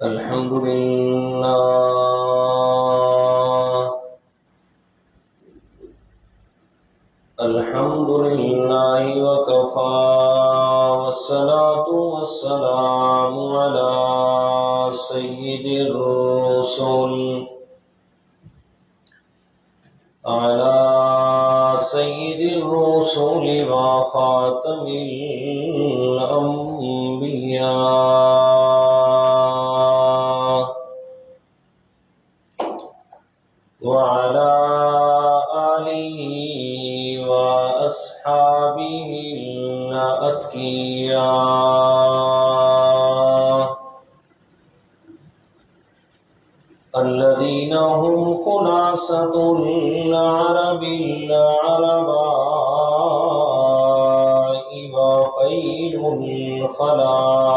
الحمد لله الحمد لله وكفى والصلاة والسلام على سيد الرسل وخاتم الأنبياء وعلى آله وأصحابه الأتقياء الذين هم خلاصة العرب العرباء وخير الخلائق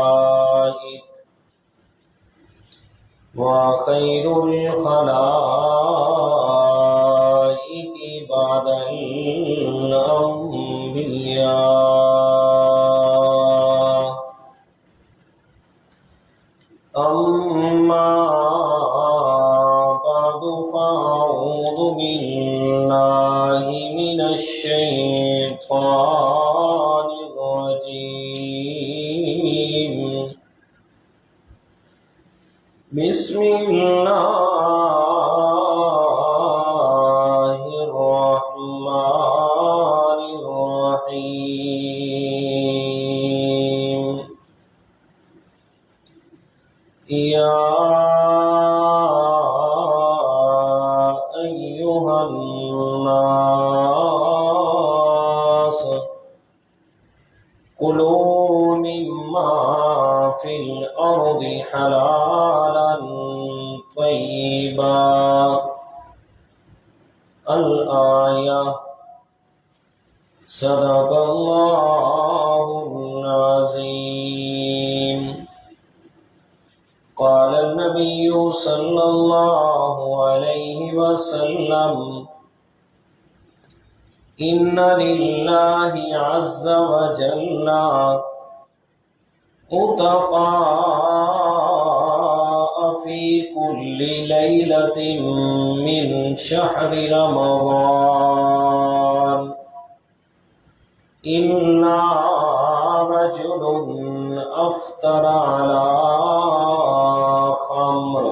بعد الأنبياء. أما بعد فأعوذ بالله من الشيطان الرجيم. بسم الله الرحمن الرحيم. يا أيها الناس كلوا مما في الأرض حلالا طيبا. الآية. صدق الله العظيم. قال النبي صلى الله عليه وسلم: إن لله عز وجل أتقاء في كل ليلة من شهر رمضان إلا رجل أفطر على خمر،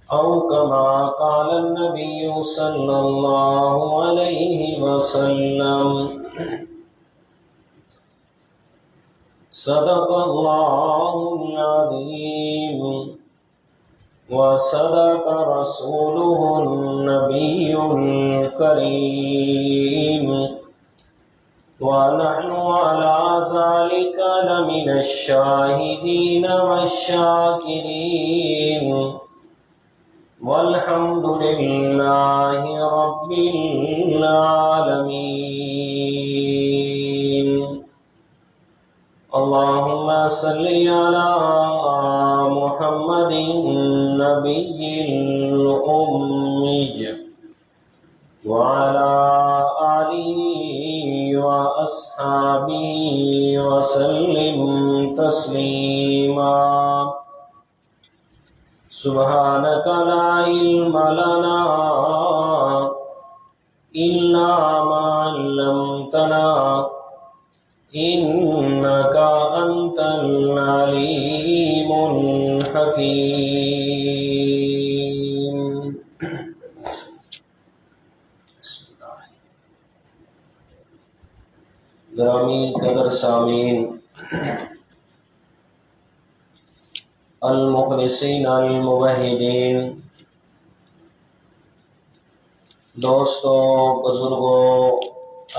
أو كما قال النبي صلى الله عليه وسلم. صدق الله العظيم وصدق رسوله النبي الكريم، ونحن على ذلك لمن الشاهدين والشاكرين، والحمد لله رب العالمين. اللهم صل على محمد النبي الأمي وعلى آله وأصحابه وسلم تسليما. سبحانك لا علم لنا إلا ما علمتنا إنك أنت العليم الحكيم. گرامی قدر سامعین، المخلصین الموحدین، دوستوں، بزرگوں،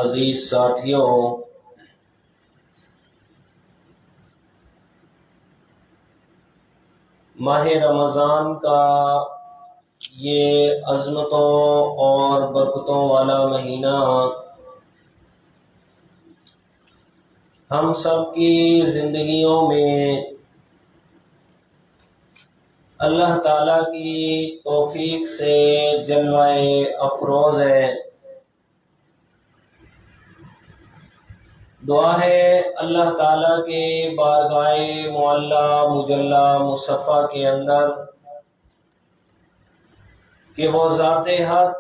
عزیز ساتھیوں، ماہ رمضان کا یہ عظمتوں اور برکتوں والا مہینہ ہم سب کی زندگیوں میں اللہ تعالیٰ کی توفیق سے جلوہ افروز ہے۔ دعا ہے اللہ تعالیٰ کے بارگاہ معلیٰ مجلہ مصطفیٰ کے اندر کہ وہ ذات حق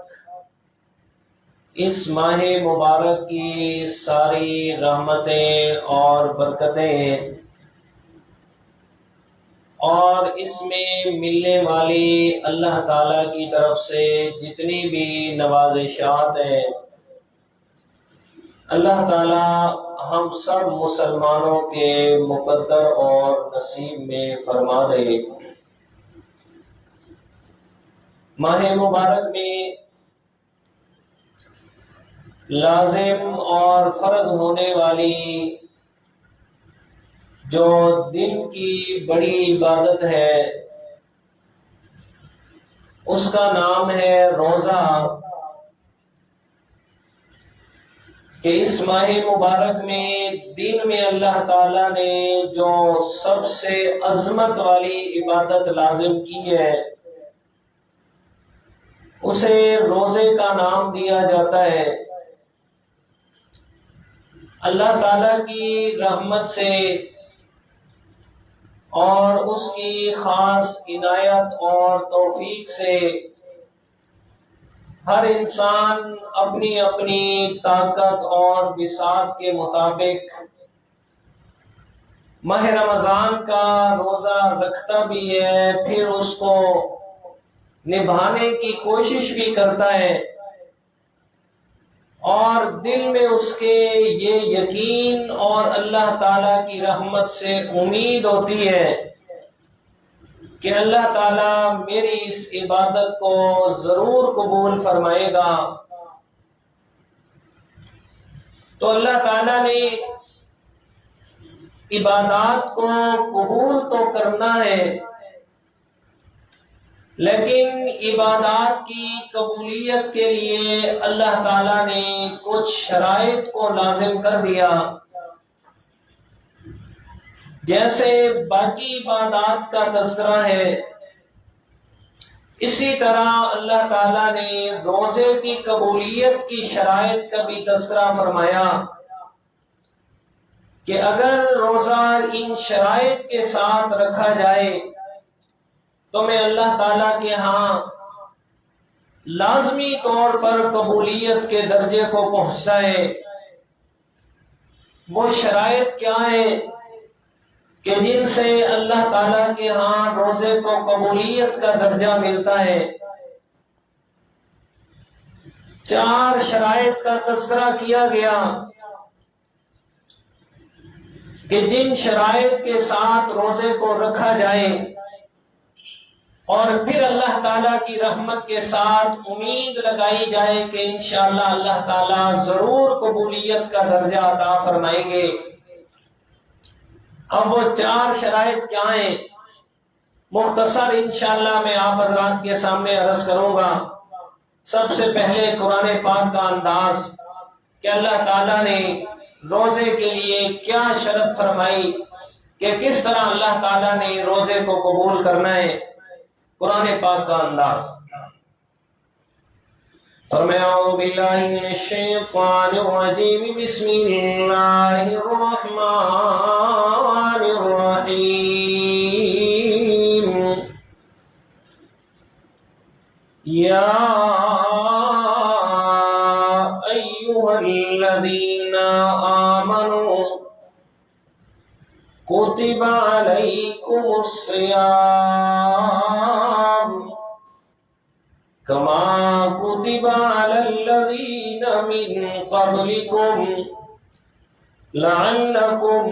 اس ماہ مبارک کی ساری رحمتیں اور برکتیں اور اس میں ملنے والی اللہ تعالیٰ کی طرف سے جتنی بھی نوازشات ہیں، اللہ تعالیٰ ہم سب مسلمانوں کے مقدر اور نصیب میں فرما دے۔ ماہ مبارک میں لازم اور فرض ہونے والی جو دن کی بڑی عبادت ہے اس کا نام ہے روزہ، کہ اس ماہ مبارک میں دن میں اللہ تعالیٰ نے جو سب سے عظمت والی عبادت لازم کی ہے اسے روزے کا نام دیا جاتا ہے۔ اللہ تعالیٰ کی رحمت سے اور اس کی خاص عنایت اور توفیق سے ہر انسان اپنی اپنی طاقت اور بساط کے مطابق ماہ رمضان کا روزہ رکھتا بھی ہے، پھر اس کو نبھانے کی کوشش بھی کرتا ہے، اور دل میں اس کے یہ یقین اور اللہ تعالیٰ کی رحمت سے امید ہوتی ہے کہ اللہ تعالیٰ میری اس عبادت کو ضرور قبول فرمائے گا۔ تو اللہ تعالیٰ نے عبادات کو قبول تو کرنا ہے، لیکن عبادات کی قبولیت کے لیے اللہ تعالیٰ نے کچھ شرائط کو لازم کر دیا۔ جیسے باقی عبادات کا تذکرہ ہے، اسی طرح اللہ تعالیٰ نے روزے کی قبولیت کی شرائط کا بھی تذکرہ فرمایا کہ اگر روزہ ان شرائط کے ساتھ رکھا جائے تو میں اللہ تعالیٰ کے ہاں لازمی طور پر قبولیت کے درجے کو پہنچتا ہے۔ وہ شرائط کیا ہیں کہ جن سے اللہ تعالیٰ کے ہاں روزے کو قبولیت کا درجہ ملتا ہے؟ 4 شرائط کا تذکرہ کیا گیا کہ جن شرائط کے ساتھ روزے کو رکھا جائے اور پھر اللہ تعالیٰ کی رحمت کے ساتھ امید لگائی جائے کہ انشاءاللہ اللہ تعالیٰ ضرور قبولیت کا درجہ عطا فرمائیں گے۔ اب وہ 4 شرائط کیا ہیں؟ مختصر انشاءاللہ میں آپ حضرات کے سامنے عرض کروں گا۔ سب سے پہلے قرآن پاک کا انداز کہ اللہ تعالیٰ نے روزے کے لیے کیا شرط فرمائی کہ کس طرح اللہ تعالیٰ نے روزے کو قبول کرنا ہے۔ قرآن پاک کا انداز فرمایا اعوذ باللہ من الشیطان الرجیم بسم اللہ الرحمن الرحیم یا ایھا الذین آمنوا کتب علیکم الصیام کما کتب علی الذین من قبلکم لعلکم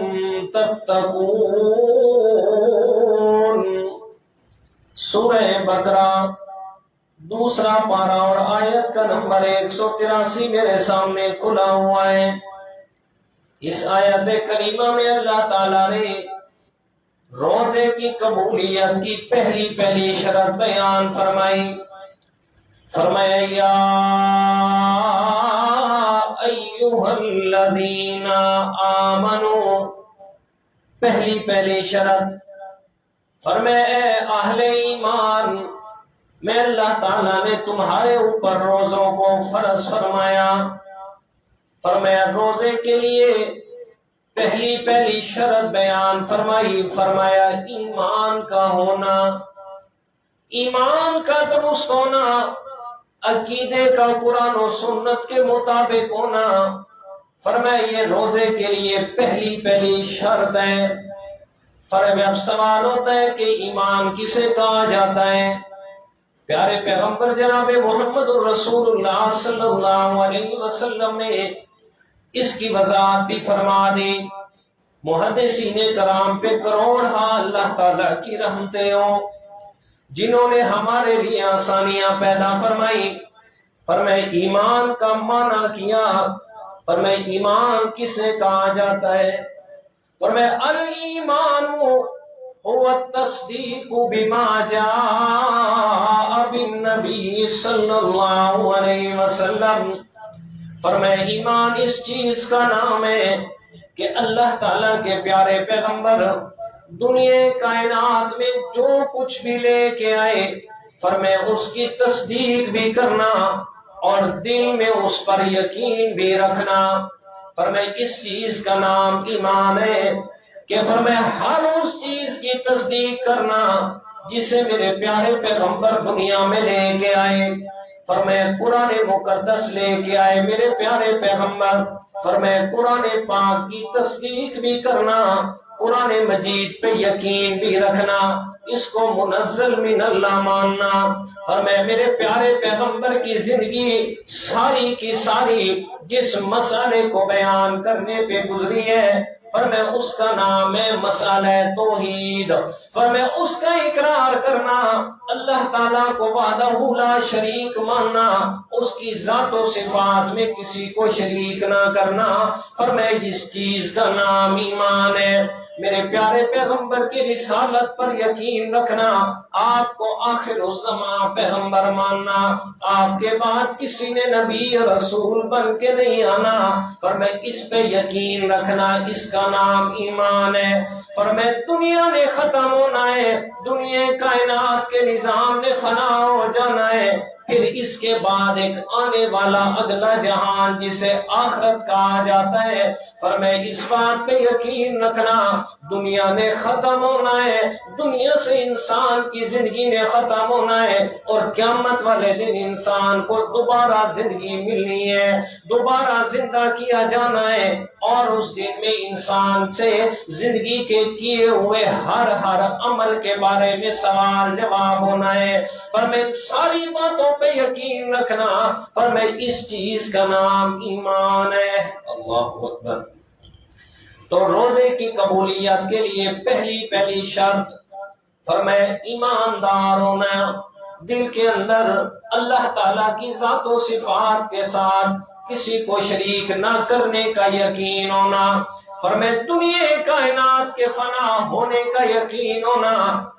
تتقون۔ سورہ بقرہ 2 پارہ اور آیت کا نمبر 183 میرے سامنے کھلا ہوا ہے۔ اس آیت کریمہ میں اللہ تعالیٰ نے روزے کی قبولیت کی پہلی شرط بیان فرمائی۔ فرمایا یا ایھا الذین آمنوا، پہلی شرط فرمایا اے اہل ایمان، میں اللہ تعالیٰ نے تمہارے اوپر روزوں کو فرض فرمایا۔ فرمایا روزے کے لیے پہلی شرط بیان فرمائی، فرمایا ایمان کا ہونا، ایمان کا درست ہونا، عقیدے کا قرآن و سنت کے مطابق ہونا۔ فرمایا یہ روزے کے لیے پہلی شرط ہے۔ فرمایا اب سوال ہوتا ہے کہ ایمان کسے کہا جاتا ہے؟ پیارے پیغمبر جناب محمد الرسول اللہ صلی اللہ علیہ وسلم نے اس کی وضاحت بھی فرما دی۔ محدثین کرام پہ کروڑ اللہ تعالیٰ کی رحمتیں ہوں، جنہوں نے ہمارے لیے آسانیاں پیدا فرمائی۔ فرمائے ایمان کا معنی کیا، فرمائے ایمان کسے کہا جاتا ہے؟ فرمائے الایمان هو التصدیق بما جاء بالنبی صلی اللہ علیہ وسلم۔ فرمائے ایمان اس چیز کا نام ہے کہ اللہ تعالیٰ کے پیارے پیغمبر دنیا کائنات میں جو کچھ بھی لے کے آئے، فرمائے اس کی تصدیق بھی کرنا اور دل میں اس پر یقین بھی رکھنا۔ فرمائے اس چیز کا نام ایمان ہے کہ فرمائے ہر اس چیز کی تصدیق کرنا جسے میرے پیارے پیغمبر دنیا میں لے کے آئے۔ فرمائے قرآن مقدس لے کے آئے میرے پیارے پیغمبر، فرمائے قرآن پاک کی تصدیق بھی کرنا، قرآن مجید پہ یقین بھی رکھنا، اس کو منزل من اللہ ماننا۔ فرمائے میرے پیارے پیغمبر کی زندگی ساری کی ساری جس مسئلے کو بیان کرنے پہ گزری ہے، فرمائے اس کا نام ہے مسئلہ توحید۔ فرمائے اس کا اقرار کرنا، اللہ تعالیٰ کو وحدہ لا شریک ماننا، اس کی ذات و صفات میں کسی کو شریک نہ کرنا۔ فرمائے جس چیز کا نام ایمان ہے، میرے پیارے پیغمبر کی رسالت پر یقین رکھنا، آپ کو آخر الزمان پیغمبر ماننا، آپ کے بعد کسی نے نبی رسول بن کے نہیں آنا، فرمائے اس پہ یقین رکھنا، اس کا نام ایمان ہے۔ فرمائے دنیا نے ختم ہونا ہے، دنیا کائنات کے نظام نے فنا ہو جانا ہے، پھر اس کے بعد ایک آنے والا اگلا جہان جسے آخرت کہا جاتا ہے۔ فرمائے اس بات پہ یقین رکھنا، دنیا نے ختم ہونا ہے، دنیا سے انسان کی زندگی نے ختم ہونا ہے، اور قیامت والے دن انسان کو دوبارہ زندگی ملنی ہے، دوبارہ زندہ کیا جانا ہے، اور اس دن میں انسان سے زندگی کے کیے ہوئے ہر عمل کے بارے میں سوال جواب ہونا ہے۔ فرمائے ساری باتوں پہ یقین رکھنا، فرمائے اس چیز کا نام ایمان ہے۔ اللہ اکبر۔ تو روزے کی قبولیت کے لیے پہلی شرط فرمائے ایماندار ہونا، دل کے اندر اللہ تعالیٰ کی ذات و صفات کے ساتھ کسی کو شریک نہ کرنے کا یقین ہونا۔ فرمائے دنیا کائنات کے فنا ہونے کا یقین ہونا۔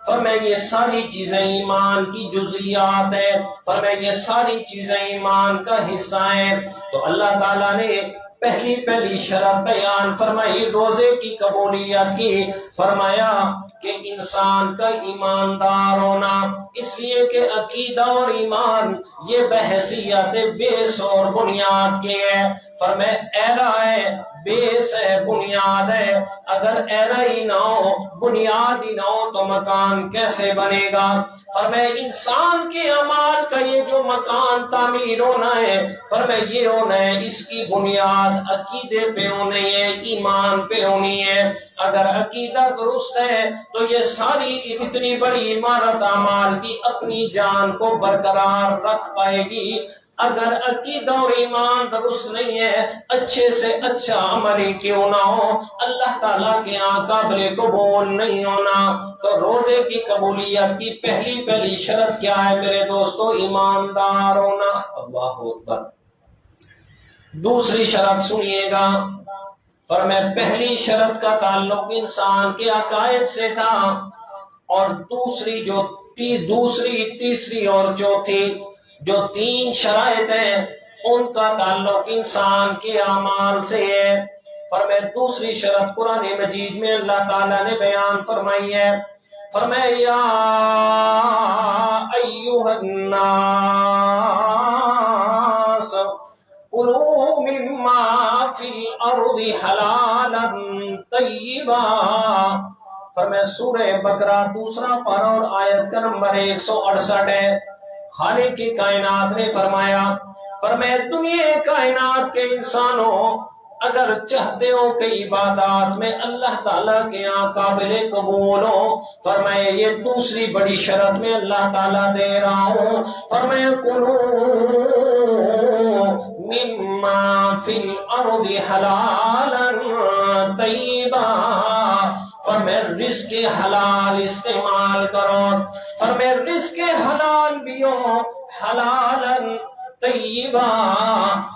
فرمائے یہ ساری چیزیں ایمان کی جزئیات ہیں، فرمائے یہ ساری چیزیں ایمان کا حصہ ہیں۔ تو اللہ تعالیٰ نے پہلی شرط بیان فرمائی روزے کی قبولیت کی، فرمایا کہ انسان کا ایماندار ہونا، اس لیے کہ عقیدہ اور ایمان یہ بحیثیت بیس اور بنیاد کے ہے۔ فرمایا ایرا ہے، بیس ہے، بنیاد ہے، اگر ایرا ہی نہ ہو، بنیاد ہی نہ ہو تو مکان کیسے بنے گا؟ فرمایا انسان کے اعمال کا یہ جو مکان تعمیر ہونا ہے، فرمایا یہ ہونا ہے، اس کی بنیاد عقیدے پہ ہونی ہے، ایمان پہ ہونی ہے۔ اگر عقیدہ درست ہے تو یہ ساری اتنی بڑی عمارت اعمال کی اپنی جان کو برقرار رکھ پائے گی۔ اگر عقیدہ اور ایمان درست نہیں ہے، اچھے سے اچھا عمل ہی کیوں نہ ہو، اللہ تعالیٰ کے یہاں قابل قبول نہیں ہونا۔ تو روزے کی قبولیت کی پہلی شرط کیا ہے میرے دوستو؟ ایماندار ہونا۔ اللہ اکبر۔ دوسری شرط سنیے گا، فرمایا پہلی شرط کا تعلق انسان کے عقائد سے تھا، اور دوسری تیسری اور چوتھی جو تین شرائط ہیں ان کا تعلق انسان کے اعمال سے ہے۔ فرمایا دوسری شرط قرآن مجید میں اللہ تعالیٰ نے بیان فرمائی ہے، فرمایا یا ایھا الناس کلوا مما مما فی الارض حلالا طیبا۔ فرمایا سورہ بقرہ دوسرا پارہ اور آیت کا نمبر 168 ہے۔ خالق کی کائنات نے فرمایا دنیا کائنات کے انسانوں اگر چاہتے ہو کہ عبادات میں اللہ تعالیٰ کے یہاں قابل قبول ہو، فرمایا یہ دوسری بڑی شرط میں اللہ تعالیٰ دے رہا ہوں، فرمایا کلو مما فی الارض حلالا طیبا، فرمایا رزق حلال استعمال کرو، فرمایا رزق حلال بھی ہو حلالا طیبا،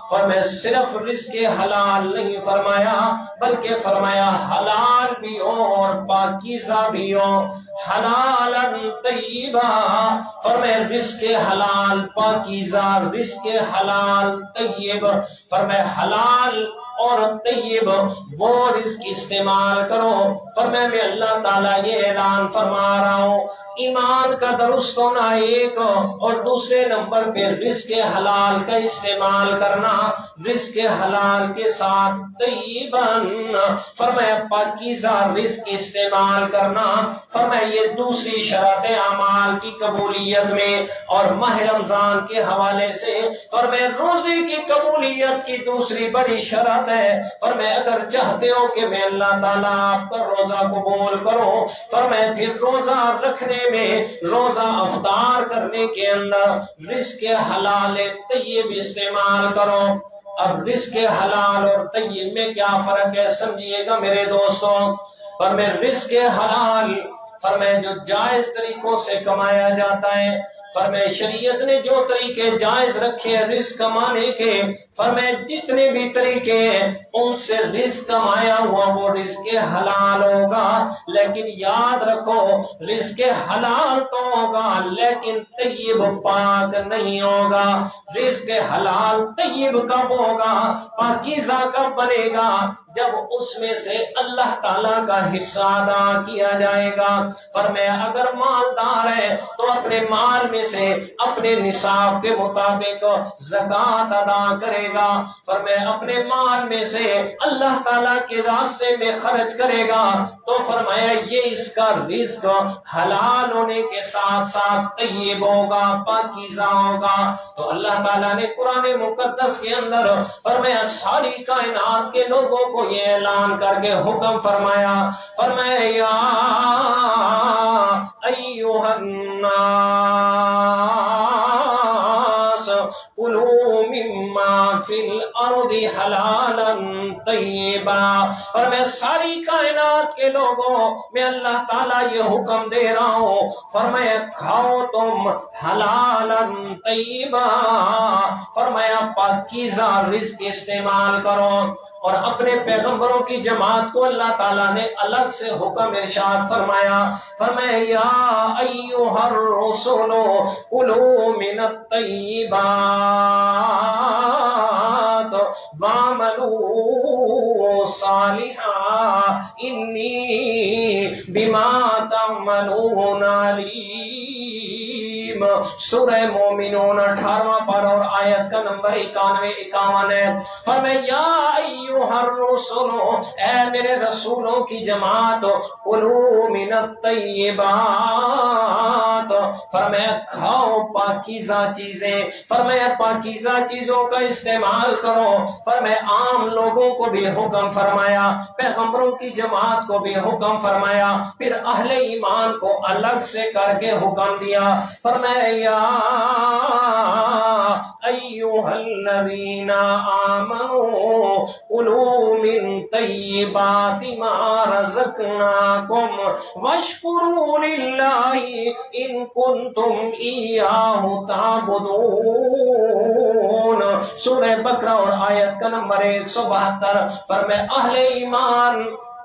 فرمایا صرف رزق حلال نہیں فرمایا بلکہ فرمایا حلال بھی ہو اور پاکیزہ بھی ہو، حلالا طیبا، فرمایا رزق حلال پاکیزہ، رزق حلال طیب، فرمایا حلال اور طیب وہ رزق استعمال کرو۔ فرمایا میں اللہ تعالیٰ یہ اعلان فرما رہا ہوں، ایمان کا درست ہونا ایک اور دوسرے نمبر پہ رزق حلال کا استعمال کرنا، رزق حلال کے ساتھ طیباً، فرمایا پاکیزہ رزق استعمال کرنا، فرمایا یہ دوسری شرط اعمال کی قبولیت میں۔ اور ماہ رمضان کے حوالے سے فرمایا روزے کی قبولیت کی دوسری بڑی شرط ہے، فرمایا اگر چاہتے ہو کہ میں اللہ تعالیٰ آپ کا روزہ قبول کروں، فرمایا پھر روزہ رکھنے میں، روزہ افطار کرنے کے اندر رزق حلال طیب استعمال کرو۔ اب رزق حلال اور طیب میں کیا فرق ہے سمجھیے گا میرے دوستوں۔ فرمایا رزق حلال فرمایا جو جائز طریقوں سے کمایا جاتا ہے، فرمایا شریعت نے جو طریقے جائز رکھے ہیں رزق کمانے کے، فرمایا جتنے بھی طریقے ہیں ان سے رزق کمایا ہوا وہ رزق حلال ہوگا، لیکن یاد رکھو رزق حلال تو ہوگا لیکن طیب پاک نہیں ہوگا۔ رزق حلال طیب کب ہوگا، پاکیزہ کب بنے گا، جب اس میں سے اللہ تعالیٰ کا حصہ ادا کیا جائے گا۔ فرمایا اگر مالدار ہے تو اپنے مال میں سے اپنے نصاب کے مطابق زکوٰۃ ادا کرے گا، فرمایا اپنے مال میں سے اللہ تعالیٰ کے راستے میں خرچ کرے گا، تو فرمایا یہ اس کا رزق حلال ہونے کے ساتھ ساتھ طیب ہوگا، پاکیزہ ہوگا۔ تو اللہ تعالیٰ نے قرآن مقدس کے اندر فرمایا ساری کائنات کے لوگوں کو یہ اعلان کر کے حکم فرمایا، فرمایا یا ایھا الناس کلوا مما فی الارض حلالا طیبا، اور میں ساری کائنات کے لوگوں میں اللہ تعالیٰ یہ حکم دے رہا ہوں، فرمایا کھاؤ تم حلالا طیبا، فرمایا پاکیزہ رزق استعمال کرو۔ اور اپنے پیغمبروں کی جماعت کو اللہ تعالیٰ نے الگ سے حکم ارشاد فرمایا، فرمایا یا ایھا الرسل کلوا من الطیبات واعملوا صالحا انی بما تعملون علیم۔ سورہ مومنون 18واں پارہ اور آیت کا نمبر 91-51 ہے۔ فرمایا یا ایھا الرسل، اے میرے رسولوں کی جماعت، کلوا من الطیبات، فرمایا کھاؤ پاکیزہ چیزیں، فرمایا پاکیزہ چیزوں کا استعمال کرو۔ فرمایا عام لوگوں کو بھی حکم فرمایا، پیغمبروں کی جماعت کو بھی حکم فرمایا، پھر اہل ایمان کو الگ سے کر کے حکم دیا، فرمایا یا ایھا الذین آمنوا کلوا من طیبات ما رزقناکم واشکروا للہ ان کنتم ایاہ تعبدون۔ سورہ بقرہ اور آیت کا نمبر 172۔ فرمایا اہل ایمان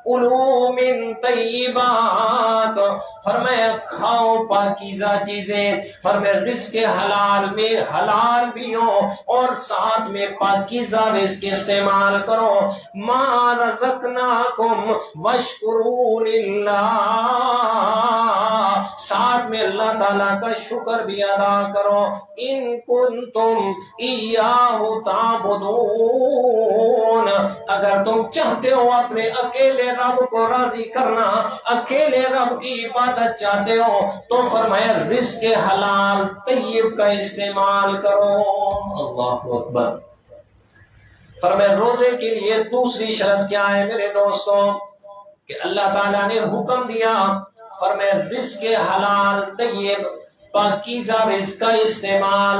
کلوا من طیبات، فرمایا کھاؤ پاکیزہ چیزیں، فرمایا رزق حلال میں حلال بھی ہو اور ساتھ میں پاکیزہ رزق استعمال کرو۔ ما رزقناکم واشکروا للہ، ساتھ میں اللہ تعالیٰ تعالیٰ کا شکر بھی ادا کرو. ان کنتم ایاہ تعبدون، اگر تم چاہتے ہو اپنے اکیلے رب کو راضی کرنا، اکیلے رب کی عبادت چاہتے ہو، تو فرمایا رزق حلال طیب کا استعمال کرو. اللہ اکبر. فرمایا روزے کے لیے دوسری شرط کیا ہے میرے دوستوں؟ کہ اللہ تعالیٰ نے حکم دیا، فرمایا رزق حلال طیب پاکیزہ رزق کا استعمال.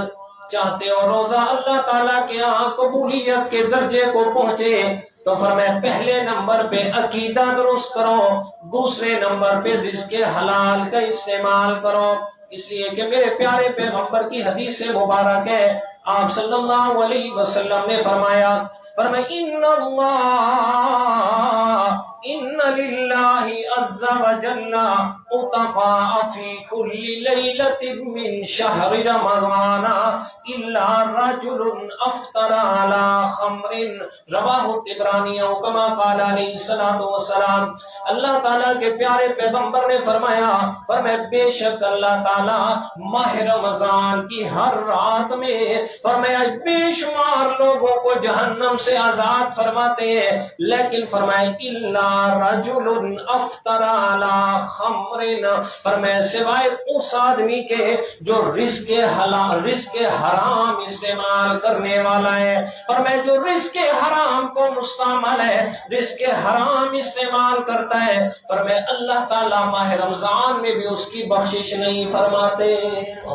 چاہتے ہو روزہ اللہ تعالیٰ کے یہاں قبولیت کے درجے کو پہنچے، تو فرمایا پہلے نمبر پہ عقیدہ درست کرو، دوسرے نمبر پہ رزق حلال کا استعمال کرو. اس لیے کہ میرے پیارے پیغمبر کی حدیث مبارک ہے، آپ صلی اللہ علیہ وسلم نے فرمایا ان للہ عز وجل عتقاء فی کل لیلۃ من شہر رمضان الا رجل افطر علی خمر رواہ الطبرانی او کما قال علیہ الصلوۃ والسلام. اللہ تعالیٰ کے پیارے پیغمبر نے فرمایا بے شک اللہ تعالیٰ ماہ رمضان کی ہر رات میں فرمایا بے شمار لوگوں کو جہنم سے آزاد فرماتے ہیں، لیکن فرمایا الا رجل افطر علی خمر، فرمایا سوائے اس آدمی کے جو رزق حرام استعمال کرنے والا ہے. فرمایا جو رزق حرام کو مستعمل ہے، رزق حرام استعمال کرتا ہے، فرمایا اللہ تعالیٰ ماہ رمضان میں بھی اس کی بخشش نہیں فرماتے.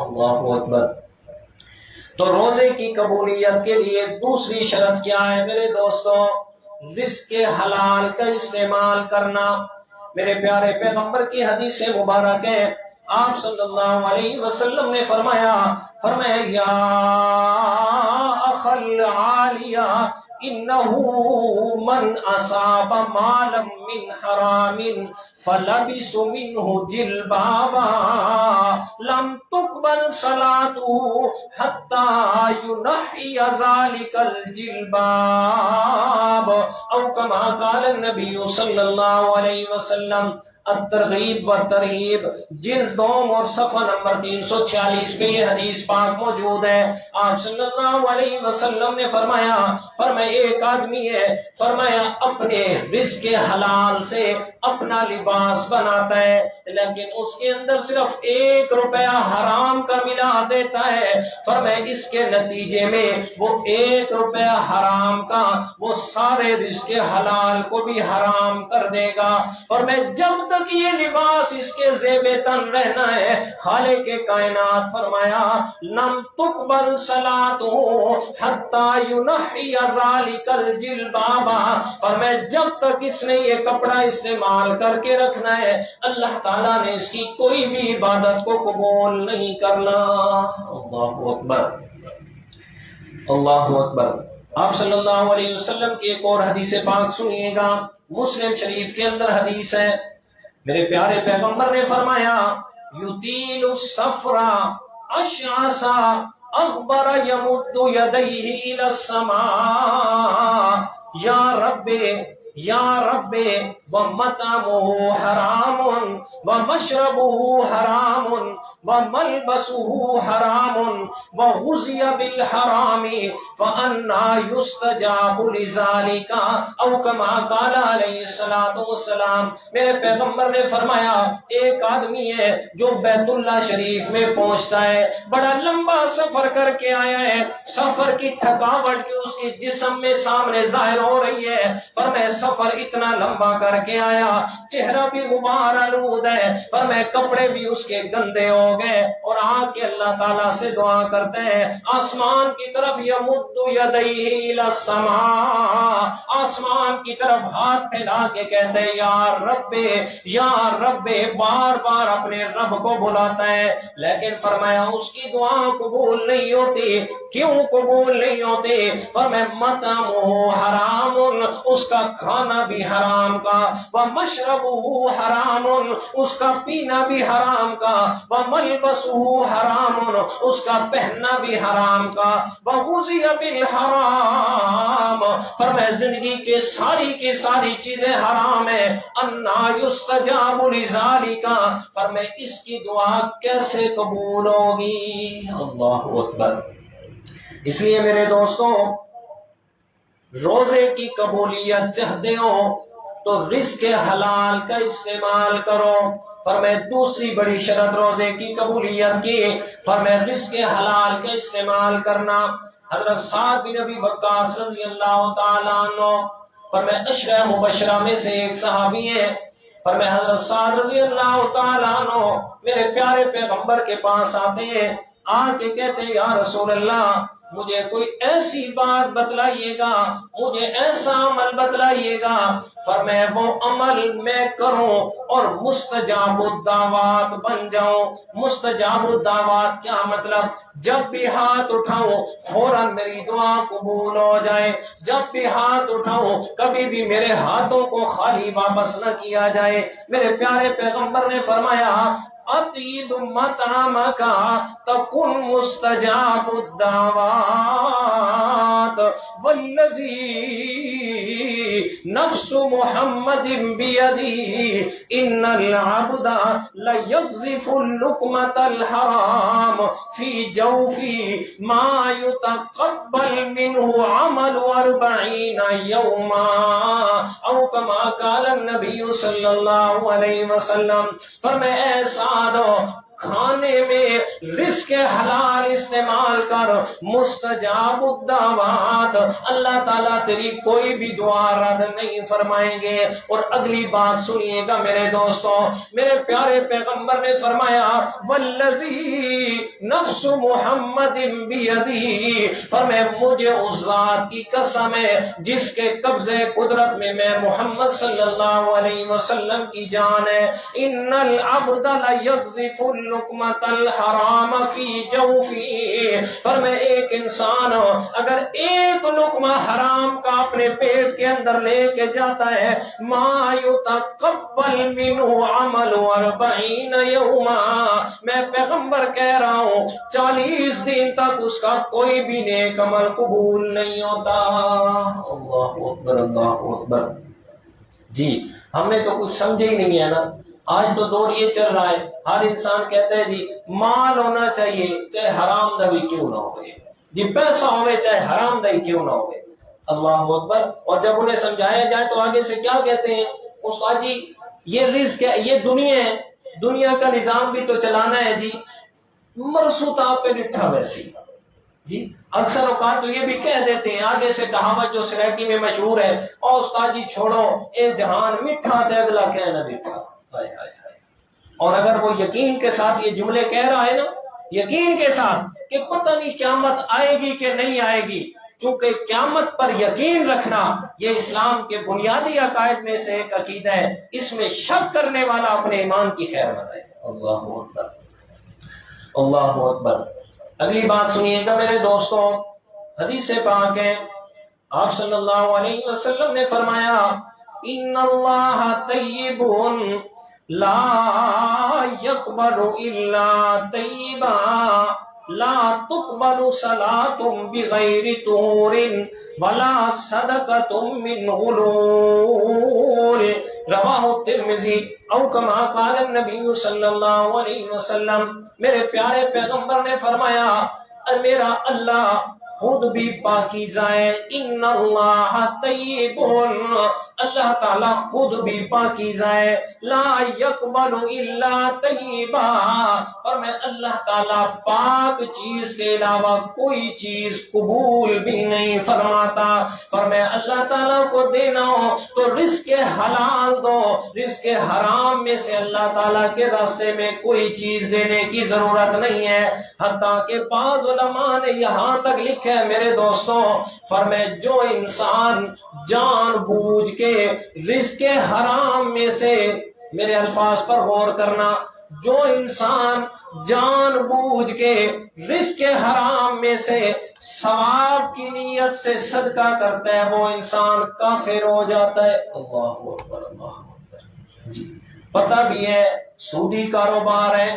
اللہ اکبر. تو روزے کی قبولیت کے لیے دوسری شرط کیا ہے میرے دوستوں؟ رزق حلال کا استعمال کرنا. میرے پیارے پیغمبر کی حدیث مبارک ہے، آپ صلی اللہ علیہ وسلم نے فرمایا یا اخل عالیہ انہ من اصاب مالا من حرام فلبس منہ جلبابا لم تقبل صلاته حتى ينحي ذلك الجلباب او كما قال النبي صلی اللہ علیہ وسلم. الترغیب و ترہیب جلد 2 اور صفحہ نمبر 346 پہ یہ حدیث پاک موجود ہے. آپ صلی اللہ علیہ وسلم نے فرمایا ایک آدمی ہے، فرمایا اپنے رزق حلال سے اپنا لباس بناتا ہے، لیکن اس کے اندر صرف 1 روپیہ حرام کا ملا دیتا ہے. فرمایا اس کے نتیجے میں وہ 1 روپیہ حرام کا وہ سارے رزق حلال کو بھی حرام کر دے گا. فرمایا جب تک یہ لباس اس کے زیب تن رہنا ہے، خالق کائنات فرمایا لم تقبل صلاته حتى ينحي ذلك الجلباب. فرمایا جب تک اس نے یہ کپڑا استعمال کر کے رکھنا ہے، اللہ تعالیٰ نے اس کی کوئی بھی عبادت کو قبول نہیں کرنا. اللہ اکبر. اللہ اکبر. آپ صلی اللہ علیہ وسلم کی ایک اور حدیث پاک سنیے گا، مسلم شریف کے اندر حدیث ہے. میرے پیارے پیغمبر نے فرمایا یطیل السفر اشعث اغبر یمد یدیہ الی السماء یا رب ومطعمه حرام ومشربه حرام وملبسه حرام وغذي بالحرام فأنى يستجاب لذلك او كما قال علیہ الصلوۃ والسلام. میرے پیغمبر نے فرمایا ایک آدمی ہے جو بیت اللہ شریف میں پہنچتا ہے، بڑا لمبا سفر کر کے آیا ہے، سفر کی تھکاوٹ کی اس کے جسم میں سامنے ظاہر ہو رہی ہے. فرمایا سفر اتنا لمبا کر کے آیا، چہرہ بھی غبار آلود ہے، فرمایا کپڑے بھی اس کے گندے ہو گئے، اور آ کے اللہ تعالیٰ سے دعا کرتے ہیں آسمان کی طرف یمد یدیہ الی السماء، آسمان کی طرف ہاتھ پھیلا کے کہتے ہیں یا رب، بار بار اپنے رب کو بلاتا ہے، لیکن فرمایا اس کی دعا قبول نہیں ہوتی. کیوں قبول نہیں ہوتی؟ فرمایا مطعمہ حرام، اس کا کھانا بھی حرام کا، ومشربہ حرام، اس کا پینا بھی حرام کا، وملبسہ حرام، اس کا پہننا بھی حرام کا، وغذی بالحرام، فرمایا زندگی کے ساری کی ساری چیزیں حرام ہیں، انا یستجاب لذالک، فرمایا اس کی دعا کیسے قبول ہوگی؟ اللہ اکبر۔ اس لیے میرے دوستوں، روزے کی قبولیت چاہتے ہو تو رزق حلال کا استعمال کرو۔ فرمایا دوسری بڑی شرط روزے کی قبولیت کی، فرمایا رزق حلال کا استعمال کرنا۔ حضرت سعد بن ابی وقاص رضی اللہ تعالیٰ عنہ، فرمایا عشرہ مبشرہ میں سے ایک صحابی ہیں، فرمایا حضرت سعد رضی اللہ تعالیٰ عنہ میرے پیارے پیغمبر کے پاس آتے ہیں، آ کے کہتے ہیں یا رسول اللہ مجھے کوئی ایسی بات بتلائیے گا، مجھے ایسا عمل بتلائیے گا، فرمایا وہ عمل میں کروں اور مستجاب الدعوات بن جاؤں۔ مستجاب الدعوات کیا مطلب؟ جب بھی ہاتھ اٹھاؤں فوراً میری دعا قبول ہو جائے، جب بھی ہاتھ اٹھاؤں کبھی بھی میرے ہاتھوں کو خالی واپس نہ کیا جائے۔ میرے پیارے پیغمبر نے فرمایا اطیب مطعمک تکن مستجاب الدعوات والذی نفس محمد بیدی ان العبد لیقذف اللقمۃ الحرام فی جوفی ما یتقبل منہ عمل 40 یوما او کما قال النبی صلی اللہ علیہ وسلم۔ فرمایا ایسا کھانے میں رزق حلال استعمال کر، مستجاب الدعوات، اللہ تعالیٰ تیری کوئی بھی دعا رد نہیں فرمائیں گے۔ اور اگلی بات سنیے گا میرے دوستوں، میرے پیارے پیغمبر نے فرمایا والذی نفس محمد بیدی، فرمایا مجھے اس ذات کی قسم ہے جس کے قبضے قدرت میں میں محمد صلی اللہ علیہ وسلم کی جان ہے، ان العبد لیقذف اللقمۃ الحرام فی جوفی، فرمایا ایک انسان اگر ایک لقمہ حرام کا اپنے پیٹ کے اندر لے کے جاتا ہے، ما یتقبل منہ عمل 40 یوما، میں پیغمبر کہہ رہا ہوں 40 دن تک اس کا کوئی بھی نیک عمل قبول نہیں ہوتا۔ اللہ اکبر، اللہ اکبر۔ جی ہم نے تو کچھ سمجھے ہی نہیں ہے نا۔ آج تو دور یہ چل رہا ہے، ہر انسان کہتا ہے جی مال ہونا چاہیے چاہے حرام دبی کیوں نہ ہوئے، جی پیسہ ہوئے چاہے حرام دبی کیوں نہ ہوئے۔ اللہ اکبر۔ اور جب انہیں سمجھایا جائے تو آگے سے کیا کہتے ہیں؟ استاد جی یہ رزق ہے، یہ دنیا ہے، دنیا کا نظام بھی تو چلانا ہے جی، مرسوط آپ پہ لٹھا ویسی۔ جی اکثر اوقات تو یہ بھی کہہ دیتے ہیں، آگے سے کہاوت جو سریکی میں مشہور ہے، اور استاد جی چھوڑو اے جہان میٹھا تے اگلا کہنا میٹھا۔ اور اگر وہ یقین کے ساتھ یہ جملے کہہ رہا ہے نا، یقین کے ساتھ کہ پتہ نہیں قیامت آئے گی کہ نہیں آئے گی، چونکہ قیامت پر یقین رکھنا یہ اسلام کے بنیادی عقائد میں سے ایک عقیدہ ہے، اس میں شک کرنے والا اپنے ایمان کی خیر بتائے۔ اللہ اکبر، اللہ اکبر۔ اگلی بات سنیے گا میرے دوستوں، حدیث پاک ہے، آپ صلی اللہ علیہ وسلم نے فرمایا ان اللہ طیب لا يقبل الا طیبا لا تقبل صلاة بغیر طہور ولا صدقة من غلول، رواہ الترمذی او کما قال النبی صلی اللہ علیہ وسلم۔ میرے پیارے پیغمبر نے فرمایا میرا اللہ خود بھی پاکیزہ ہے، ان اللہ طیب، اللہ تعالیٰ خود بھی پاکیزہ ہے، لا یقبل الا طیبا، اور میں اللہ تعالیٰ پاک چیز کے علاوہ کوئی چیز قبول بھی نہیں فرماتا۔ اور میں اللہ تعالیٰ کو دینا ہو تو رزق حلال دو، رزق حرام میں سے اللہ تعالیٰ کے راستے میں کوئی چیز دینے کی ضرورت نہیں ہے۔ حتیٰ کہ بعض علماء نے یہاں تک لکھا ہے میرے دوستوں، فرمائے جو انسان جان بوجھ کے رزق حرام میں سے، میرے الفاظ پر غور کرنا، جو انسان جان بوجھ کے رزق حرام میں سے ثواب کی نیت سے صدقہ کرتا ہے وہ انسان کافر ہو جاتا ہے۔ اللہ اکبر اللہ اکبر۔ جی پتہ بھی ہے سودی کاروبار ہے،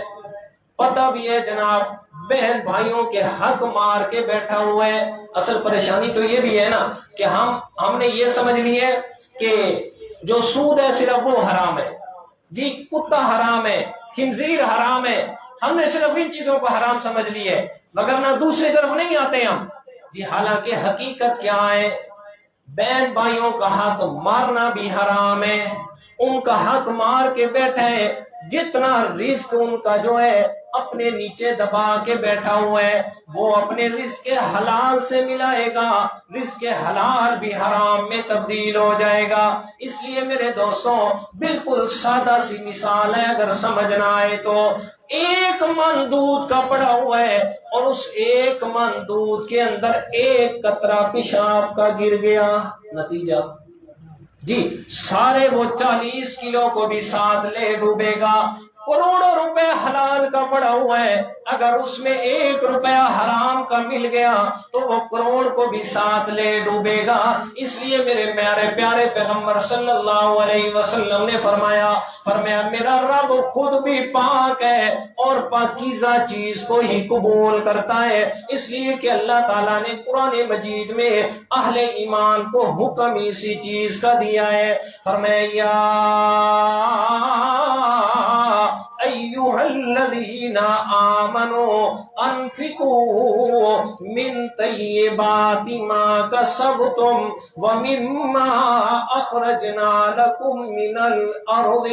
پتہ بھی ہے جناب بہن بھائیوں کے حق مار کے بیٹھا ہوا ہے۔ اصل پریشانی تو یہ بھی ہے نا کہ ہم نے یہ سمجھ لی ہے کہ جو سود ہے صرف وہ حرام ہے، جی کتا حرام ہے، خنزیر حرام ہے، ہم نے صرف ان چیزوں کو حرام سمجھ لی ہے، مگر نہ دوسری طرف نہیں آتے ہم۔ جی حالانکہ حقیقت کیا ہے؟ بہن بھائیوں کا حق مارنا بھی حرام ہے، ان کا حق مار کے بیٹھے ہیں، جتنا رزق ان کا جو ہے اپنے نیچے دبا کے بیٹھا ہوا ہے وہ اپنے رزق حلال سے ملائے گا، رزق حلال بھی حرام میں تبدیل ہو جائے گا۔ اس لیے میرے دوستوں بالکل سادہ سی مثال ہے، اگر سمجھنا آئے تو ایک من دودھ کا پڑا ہوا ہے اور اس ایک من دودھ کے اندر ایک قطرہ پیشاب کا گر گیا، نتیجہ جی سارے وہ 40 کلو کو بھی ساتھ لے ڈوبے گا۔ کروڑوں روپے حلال کا پڑا ہوا ہے، اگر اس میں 1 روپیہ حرام کا مل گیا تو وہ کروڑ کو بھی ساتھ لے ڈوبے گا۔ اس لیے میرے پیارے پیغمبر صلی اللہ علیہ وسلم نے فرمایا میرا رب خود بھی پاک ہے اور پاکیزہ چیز کو ہی قبول کرتا ہے، اس لیے کہ اللہ تعالیٰ نے قرآن مجید میں اہل ایمان کو حکم اسی چیز کا دیا ہے۔ فرمایا ایھا الذین آمنوا انفقوا من طیبات ما کسبتم ومما اخرجنا لکم من الارض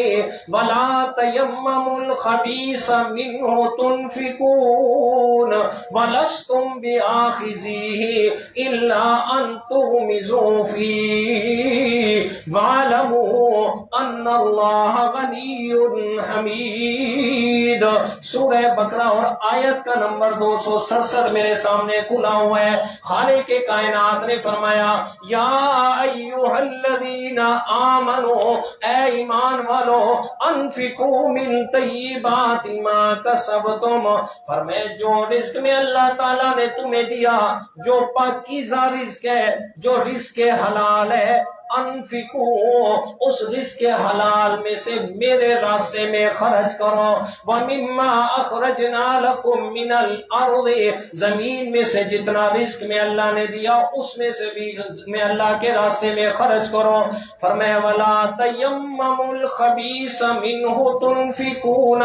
ولا تیمموا الخبیث منہ تنفقون ولستم بآخذیہ الا ان تغمضوا فیہ واعلموا ان اللہ غنی حمید۔ سورہ بقرہ اور آیت کا نمبر 267 میرے سامنے کھلا ہوا ہے۔ خالق کائنات نے فرمایا یا ایھا الذین آمنوا، اے ایمان والو، انفقوا من طیبات ما کسبتم، فرمایا جو رزق میں اللہ تعالیٰ نے تمہیں دیا، جو پاکیزہ رزق ہے، جو رزق حلال ہے، انفقوا اس رزق حلال میں سے میرے راستے میں خرچ کرو، ومما اخرجنا لکم من الارض، زمین میں سے جتنا رزق میں اللہ نے دیا اس میں سے بھی میں اللہ کے راستے میں خرچ کرو۔ فرمایا ولا تیمموا الخبیث منہ تنفقون،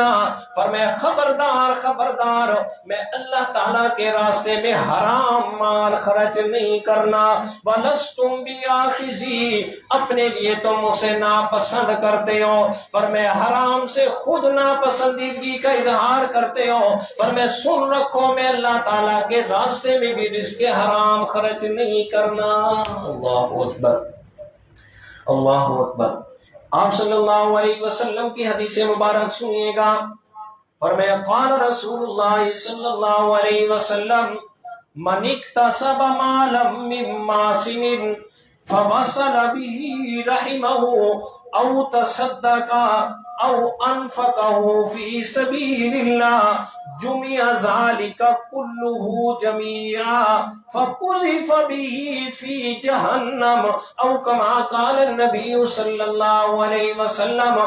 فرمایا خبردار خبردار میں اللہ تعالیٰ کے راستے میں حرام مال خرچ نہیں کرنا، ولستم بآخذی، اپنے لیے تم اسے ناپسند کرتے ہو، پر میں حرام سے خود ناپسندیدگی کا اظہار کرتے ہو، پر میں سن رکھو میں اللہ تعالیٰ کے راستے میں بھی رزق حرام خرچ نہیں کرنا۔ اللہ اکبر اللہ اکبر۔ آپ صلی اللہ علیہ وسلم کی حدیث مبارک سنیے گا، فرمایا قال رسول اللہ صلی اللہ علیہ وسلم من اکتسب مالا من معصم فوصل به رحمه او تصدق او انفقه في سبيل الله جمع ذلك كله جميعا فقذف به في جهنم او كما قال النبي صلى الله عليه وسلم۔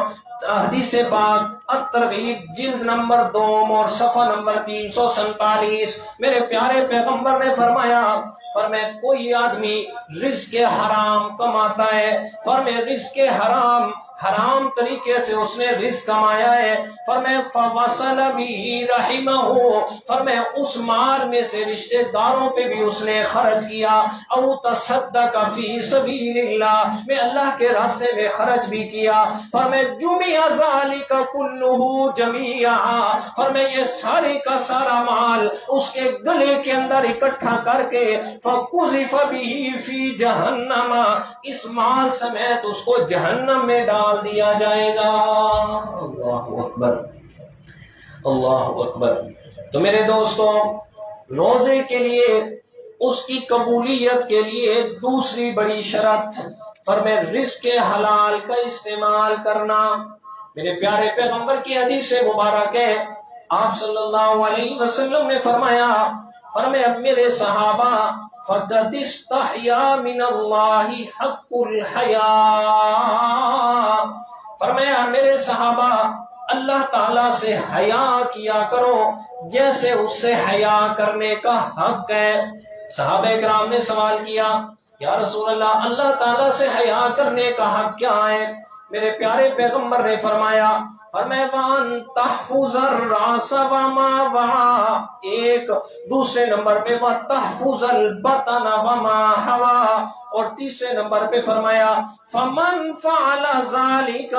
حدیث پاک الترغیب جلد نمبر 2 اور صفحہ نمبر 347، میرے پیارے پیغمبر نے فرمایا کوئی آدمی رزق حرام کماتا ہے، رزق حرام طریقے سے اس نے رزق کمایا ہے، فوصل به رحمہ، اس مال میں سے رشتہ داروں پہ بھی اس نے خرچ کیا، او تصدق فی سبیل اللہ، میں اللہ کے راستے میں خرچ بھی کیا، جمع ذالک کلہ جمیعا، یہ سارے کا سارا مال اس کے گلے کے اندر اکٹھا کر کے فقذف به فی جہنم، اس مال سمیت اس کو جہنم میں ڈال دیا جائے گا۔ اللہ اکبر اللہ اکبر۔ تو میرے دوستوں، روزے کے لیے اس کی قبولیت کے لیے دوسری بڑی شرط رزق حلال کا استعمال کرنا، میرے پیارے پیغمبر کی حدیث مبارک ہے، آپ صلی اللہ علیہ وسلم نے فرمایا میرے صحابہ فقد استحیا من اللہ حق الحیا، فرمایا میرے صحابہ اللہ تعالیٰ سے حیا کیا کرو جیسے اس سے حیا کرنے کا حق ہے۔ صحابہ کرام نے سوال کیا یا رسول اللہ، اللہ تعالیٰ سے حیا کرنے کا حق کیا ہے؟ میرے پیارے پیغمبر نے فرمایا وَأَن تَحْفُظَ الرَّأْسَ وَمَا وَعَى، ایک دوسرے نمبر پہ وَتَحْفُظَ الْبَطَنَ وَمَا حَوَى، اور تیسرے نمبر پہ فرمایا فَمَنْ فَعَلَ ذَلِكَ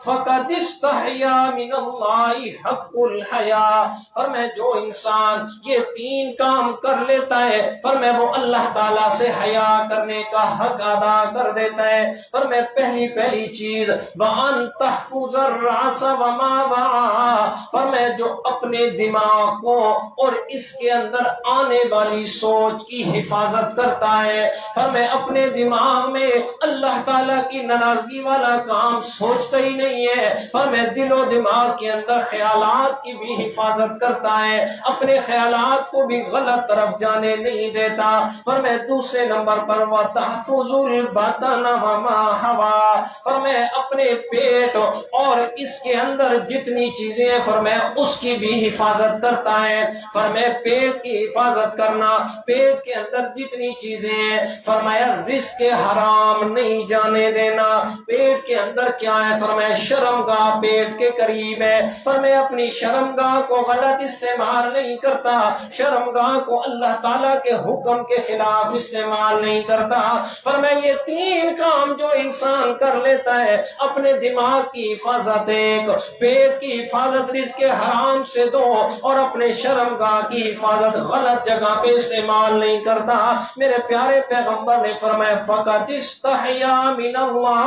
فَقَدِ اسْتَحْيَا مِنَ اللَّهِ حَقُّ الْحَيَاءِ، فرمایا جو انسان یہ تین کام کر لیتا ہے فرمایا وہ اللہ تعالیٰ سے حیا کرنے کا حق ادا کر دیتا ہے۔ فرمایا پہلی چیز وَأَن تَحْفُظَ الرَّأْسَ وَمَا وَعَى، فرمایا جو اپنے دماغ کو اور اس کے اندر آنے والی سوچ کی حفاظت کرتا ہے، فرمایا اپنے دماغ میں اللہ تعالیٰ کی ناراضگی والا کام سوچتا ہی نہیں ہے، فرمایا دل و دماغ کے اندر خیالات کی بھی حفاظت کرتا ہے، اپنے خیالات کو بھی غلط طرف جانے نہیں دیتا۔ فرمایا دوسرے نمبر پر وَتَحْفُظُ الْبَطَنَ وَمَا حَوَى، فرمایا اپنے پیٹ اور اس کے اندر جتنی چیزیں ہیں فرمایا اس کی بھی حفاظت کرتا ہے۔ فرمایا پیٹ کی حفاظت کرنا، پیٹ کے اندر جتنی چیزیں ہیں فرمایا رزق حرام نہیں جانے دینا۔ پیٹ کے اندر کیا ہے فرمایا شرمگاہ پیٹ کے قریب ہے، فرمایا اپنی شرمگاہ کو غلط استعمال نہیں کرتا، شرمگاہ کو اللہ تعالیٰ کے حکم کے خلاف استعمال نہیں کرتا۔ فرمایا یہ تین کام جو انسان کر لیتا ہے، اپنے دماغ کی حفاظت ایک، پیٹ کی حفاظت رزق حرام سے دو، اور اپنے شرمگاہ کی حفاظت غلط جگہ پہ استعمال نہیں کرتا، میرے پیارے پیغمبر نے فرمایا فقد استحیا من اللہ،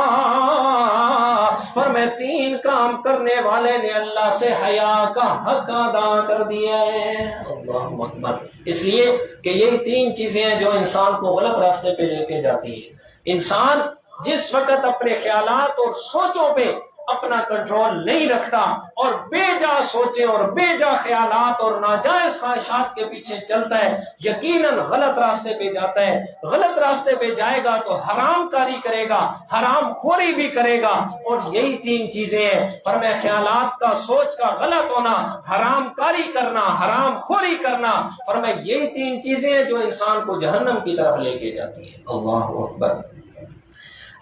فرمایا تین کام کرنے والے نے اللہ سے حیا کا حق ادا کر دیا ہے۔ اللہ اکبر، اس لیے کہ یہ تین چیزیں ہیں جو انسان کو غلط راستے پہ لے کے جاتی ہے۔ انسان جس وقت اپنے خیالات اور سوچوں پہ اپنا کنٹرول نہیں رکھتا اور بے جا سوچیں اور بے جا خیالات اور ناجائز خواہشات کے پیچھے چلتا ہے، یقیناً غلط راستے پہ جاتا ہے۔ غلط راستے پہ جائے گا تو حرام کاری کرے گا، حرام خوری بھی کرے گا، اور یہی تین چیزیں ہیں فرمایا خیالات کا، سوچ کا غلط ہونا، حرام کاری کرنا، حرام خوری کرنا، فرمایا یہی تین چیزیں ہیں جو انسان کو جہنم کی طرف لے کے جاتی ہے۔ اللہ اکبر۔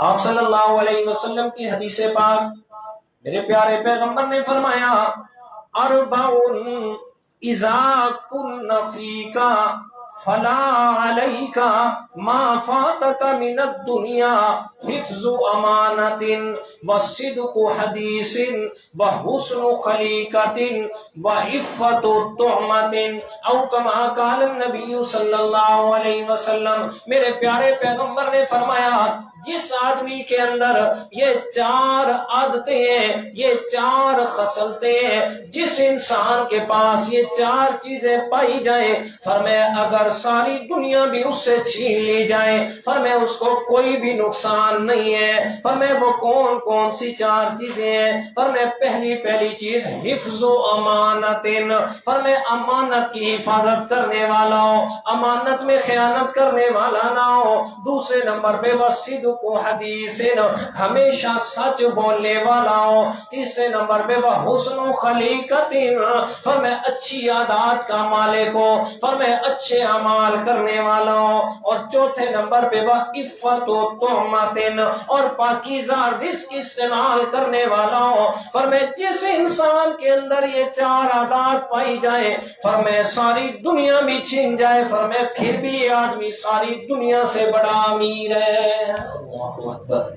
آپ صلی اللہ علیہ وسلم کی حدیث پاک میرے پیارے پیغمبر نے فرمایا اربعٌ اذا کن فیک فلا علیک ما فاتک من الدنیا حفظ امانۃ وصدق حدیث وحسن خلیقۃ وعفۃ طعمۃ، او کما قال النبی صلی اللہ علیہ وسلم، میرے پیارے پیغمبر نے فرمایا جس آدمی کے اندر یہ چار عادتیں ہیں، یہ چار خصلتیں ہیں، جس انسان کے پاس یہ چار چیزیں پائی جائیں فرمایا اگر ساری دنیا بھی اس سے چھین لی جائے فرمایا اس کو کوئی بھی نقصان نہیں ہے۔ فرمایا وہ کون کون سی چار چیزیں ہیں؟ فرمایا پہلی چیز حفظ و امانت، فرمایا امانت کی حفاظت کرنے والا ہو، امانت میں خیانت کرنے والا نہ ہو۔ دوسرے نمبر پہ وصدق کو حدیث، ہمیشہ سچ بولنے والا ہو۔ تیسرے نمبر پہ وہ حسن خلیقت، فرمایا اچھی عادات کا مالک ہو، فرمایا اچھے اعمال کرنے والا ہو۔ اور چوتھے نمبر پہ وہ عفت و تہمت، اور پاکیزہ رزق استعمال کرنے والا ہو۔ فرمایا جس انسان کے اندر یہ چار عادات پائی جائے فرمایا ساری دنیا بھی چھن جائے فرمایا پھر بھی یہ آدمی ساری دنیا سے بڑا امیر ہے۔ اللہ اکبر۔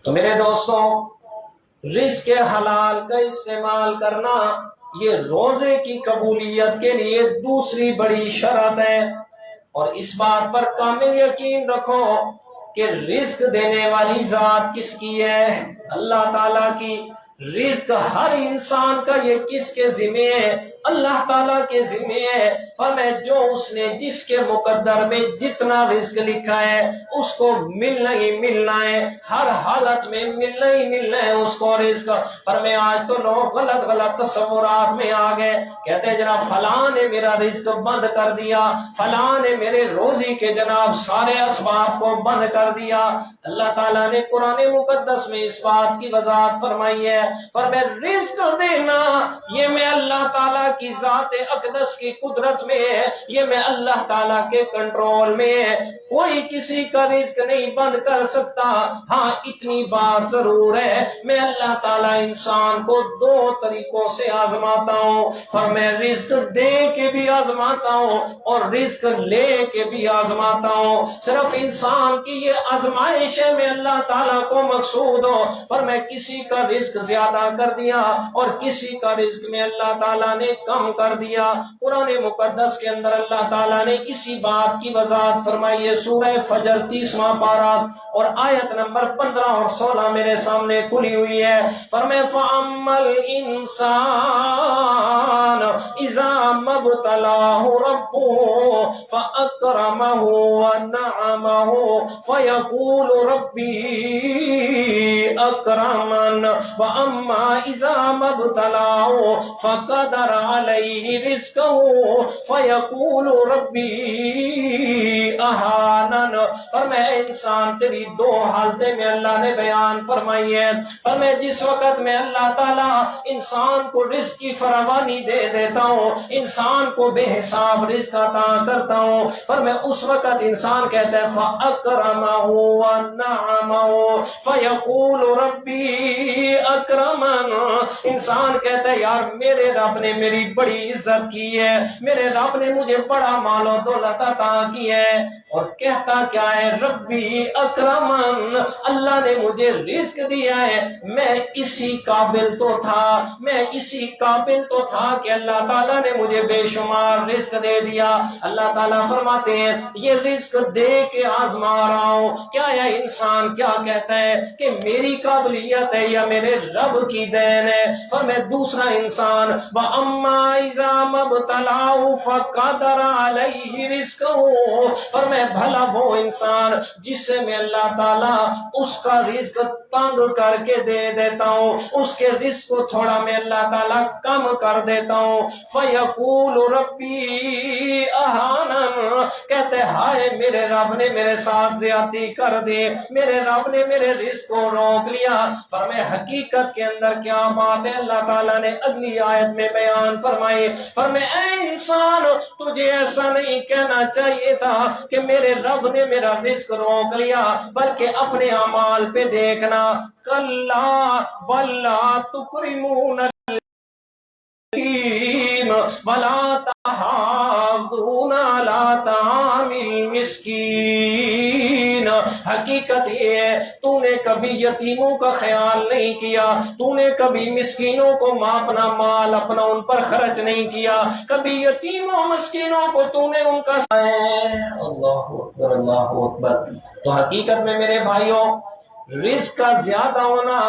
تو میرے دوستوں، رزق حلال کا استعمال کرنا یہ روزے کی قبولیت کے لیے دوسری بڑی شرط ہے، اور اس بات پر کامل یقین رکھو کہ رزق دینے والی ذات کس کی ہے؟ اللہ تعالیٰ کی۔ رزق ہر انسان کا یہ کس کے ذمہ ہے؟ اللہ تعالیٰ کے ذمہ ہے۔ فرمائے جو اس نے جس کے مقدر میں جتنا رزق لکھا ہے اس کو ملنا ہی ملنا ہے، ہر حالت میں ملنا ہی ملنا ہے اس کو رزق۔ فرمائے آج تو لوگ غلط غلط تصورات میں آ گئے، کہتے ہیں جناب فلاں نے میرا رزق بند کر دیا، فلاں نے میرے روزی کے جناب سارے اسباب کو بند کر دیا۔ اللہ تعالیٰ نے قرآن مقدس میں اس بات کی وضاحت فرمائی ہے، فرمائے رزق دینا یہ میں اللہ تعالیٰ کی ذات اقدس کی قدرت میں ہے، یہ میں اللہ تعالیٰ کے کنٹرول میں ہے، کوئی کسی کا رزق نہیں بند کر سکتا۔ ہاں اتنی بات ضرور ہے، میں اللہ تعالیٰ انسان کو دو طریقوں سے آزماتا ہوں، فرمائے رزق دے کے بھی آزماتا ہوں اور رزق لے کے بھی آزماتا ہوں۔ صرف انسان کی یہ آزمائش ہے میں اللہ تعالیٰ کو مقصود ہو، فرمائے کسی کا رزق زیادہ کر دیا اور کسی کا رزق میں اللہ تعالیٰ نے کم کر دیا۔ قرآن مقدس کے اندر اللہ تعالیٰ نے اسی بات کی وضاحت فرمائی ہے، سورہ فجر 30واں پارہ اور آیت نمبر 15 اور 16 میرے سامنے کھلی ہوئی ہے۔ فرمائے فَأَمَّا الْإِنسَانُ إِذَا مَا ابْتَلَاهُ رَبُّهُ فَأَكْرَمَهُ وَنَعَمَهُ فَيَقُولُ رَبِّي أَكْرَمَنِ وَأَمَّا إِذَا مَا ابْتَلَاهُ فَقَدَرَ عَلَيْهِ رِزْقَهُ فَيَقُولُ رَبِّي أَهَانَنِ۔ فرمائے انسان تیری دو حالتیں میں اللہ نے بیان فرمائی ہے، فرمائے جس وقت میں اللہ تعالیٰ انسان کو رزق کی فراوانی دے دیتا ہوں، انسان کو بے حساب رزق عطا کرتا ہوں، فرمائے اس وقت انسان کہتا ہے فَأَكْرَمَهُ وَنَعَمَهُ فَيَقُولُ رَبِّي أَكْرَمَنِ۔ انسان کہتا ہے یار میرے رب نے میری بڑی عزت کی ہے، میرے رب نے مجھے بڑا مال و دولت عطا کی ہے، اور کہتا کیا ہے ربی اکرمن، اللہ نے مجھے رزق دیا ہے، میں اسی قابل تو تھا، میں اسی قابل تو تھا کہ اللہ تعالیٰ نے مجھے بے شمار رزق دے دیا۔ اللہ تعالیٰ فرماتے ہیں یہ رزق دے کے آزما رہا ہوں۔ کیا یہ انسان کیا کہتا ہے کہ میری قابلیت ہے یا میرے رب کی دین ہے؟ فرمائے دوسرا انسان وَأَمَّا إِذَا مَا ابْتَلَاهُ فَقَدَرَ عَلَيْهِ رِزْقَهُ، فرمائے بھلا وہ انسان جسے میں اللہ تعالیٰ اس کا رزق تنگ کر کے دے دیتا ہوں، اس کے رزق کو تھوڑا میں اللہ تعالیٰ کم کر دیتا ہوں، فَيَقُولُ رَبِّي أَهَانَنِ، کہتے ہائے میرے رب نے میرے ساتھ زیادتی کر دی، میرے رب نے میرے رزق کو روک لیا۔ فرمائے حقیقت کے اندر کیا بات ہے، اللہ تعالیٰ نے اگلی آیت میں بیان فرمائی، فرمائے اے انسان تجھے ایسا نہیں کہنا چاہیے تھا کہ میرے رب نے میرا رزق روک لیا، بلکہ اپنے اعمال پہ دیکھنا، کلا بل لا تکرمون اليتیم ولا تحاضون علی طعام المسکین۔ حقیقت یہ ہے تو نے کبھی یتیموں کا خیال نہیں کیا، تو نے کبھی مسکینوں کو اپنا مال اپنا ان پر خرچ نہیں کیا، کبھی یتیموں مسکینوں کو تو نے ان کا اللہ اکبر اللہ اکبر۔ تو حقیقت میں میرے بھائیوں رزق کا زیادہ ہونا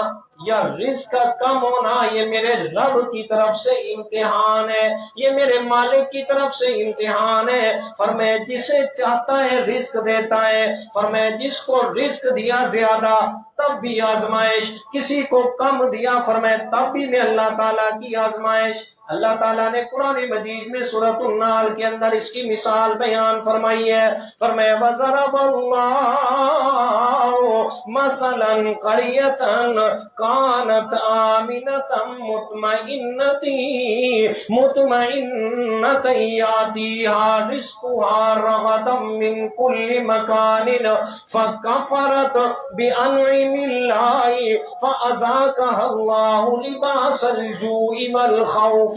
یا رزق کا کم ہونا یہ میرے رب کی طرف سے امتحان ہے، یہ میرے مالک کی طرف سے امتحان ہے۔ فرمائے جسے چاہتا ہے رزق دیتا ہے، فرمائے جس کو رزق دیا زیادہ تب بھی آزمائش، کسی کو کم دیا فرمائے تب بھی میں اللہ تعالیٰ کی آزمائش۔ اللہ تعالیٰ نے قرآن مجید میں سورۃ النحل کے اندر اس کی مثال بیان فرمائی ہے، فرمایا وَضَرَبَ اللَّهُ مَثَلًا قَرْيَةً كَانَتْ آمِنَةً مُطْمَئِنَّةً يَأْتِيهَا رِزْقُهَا رَغَدًا مِّن كُلِّ مَكَانٍ فَكَفَرَتْ بِأَنْعُمِ اللَّهِ فَأَذَاقَهَا اللَّهُ لِبَاسَ الْجُوعِ وَالْخَوْفِ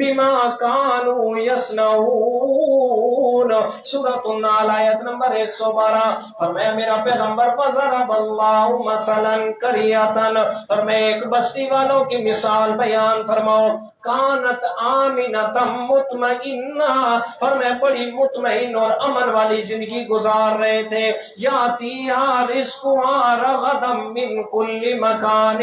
بِمَا كَانُوا يَصْنَعُونَ۔ یعلمون، سورۃ النحل آیت نمبر 112۔ فرمایا میرا پیغمبر وضرب اللہ مثلا قریۃ، فرمایا ایک بستی والوں کی مثال بیان فرماؤ، کانت آمنۃ مطمئنہ، فرمایا بڑی مطمئن اور امن والی زندگی گزار رہے تھے، یاتیہا رزقہا رغدا من کل مکان،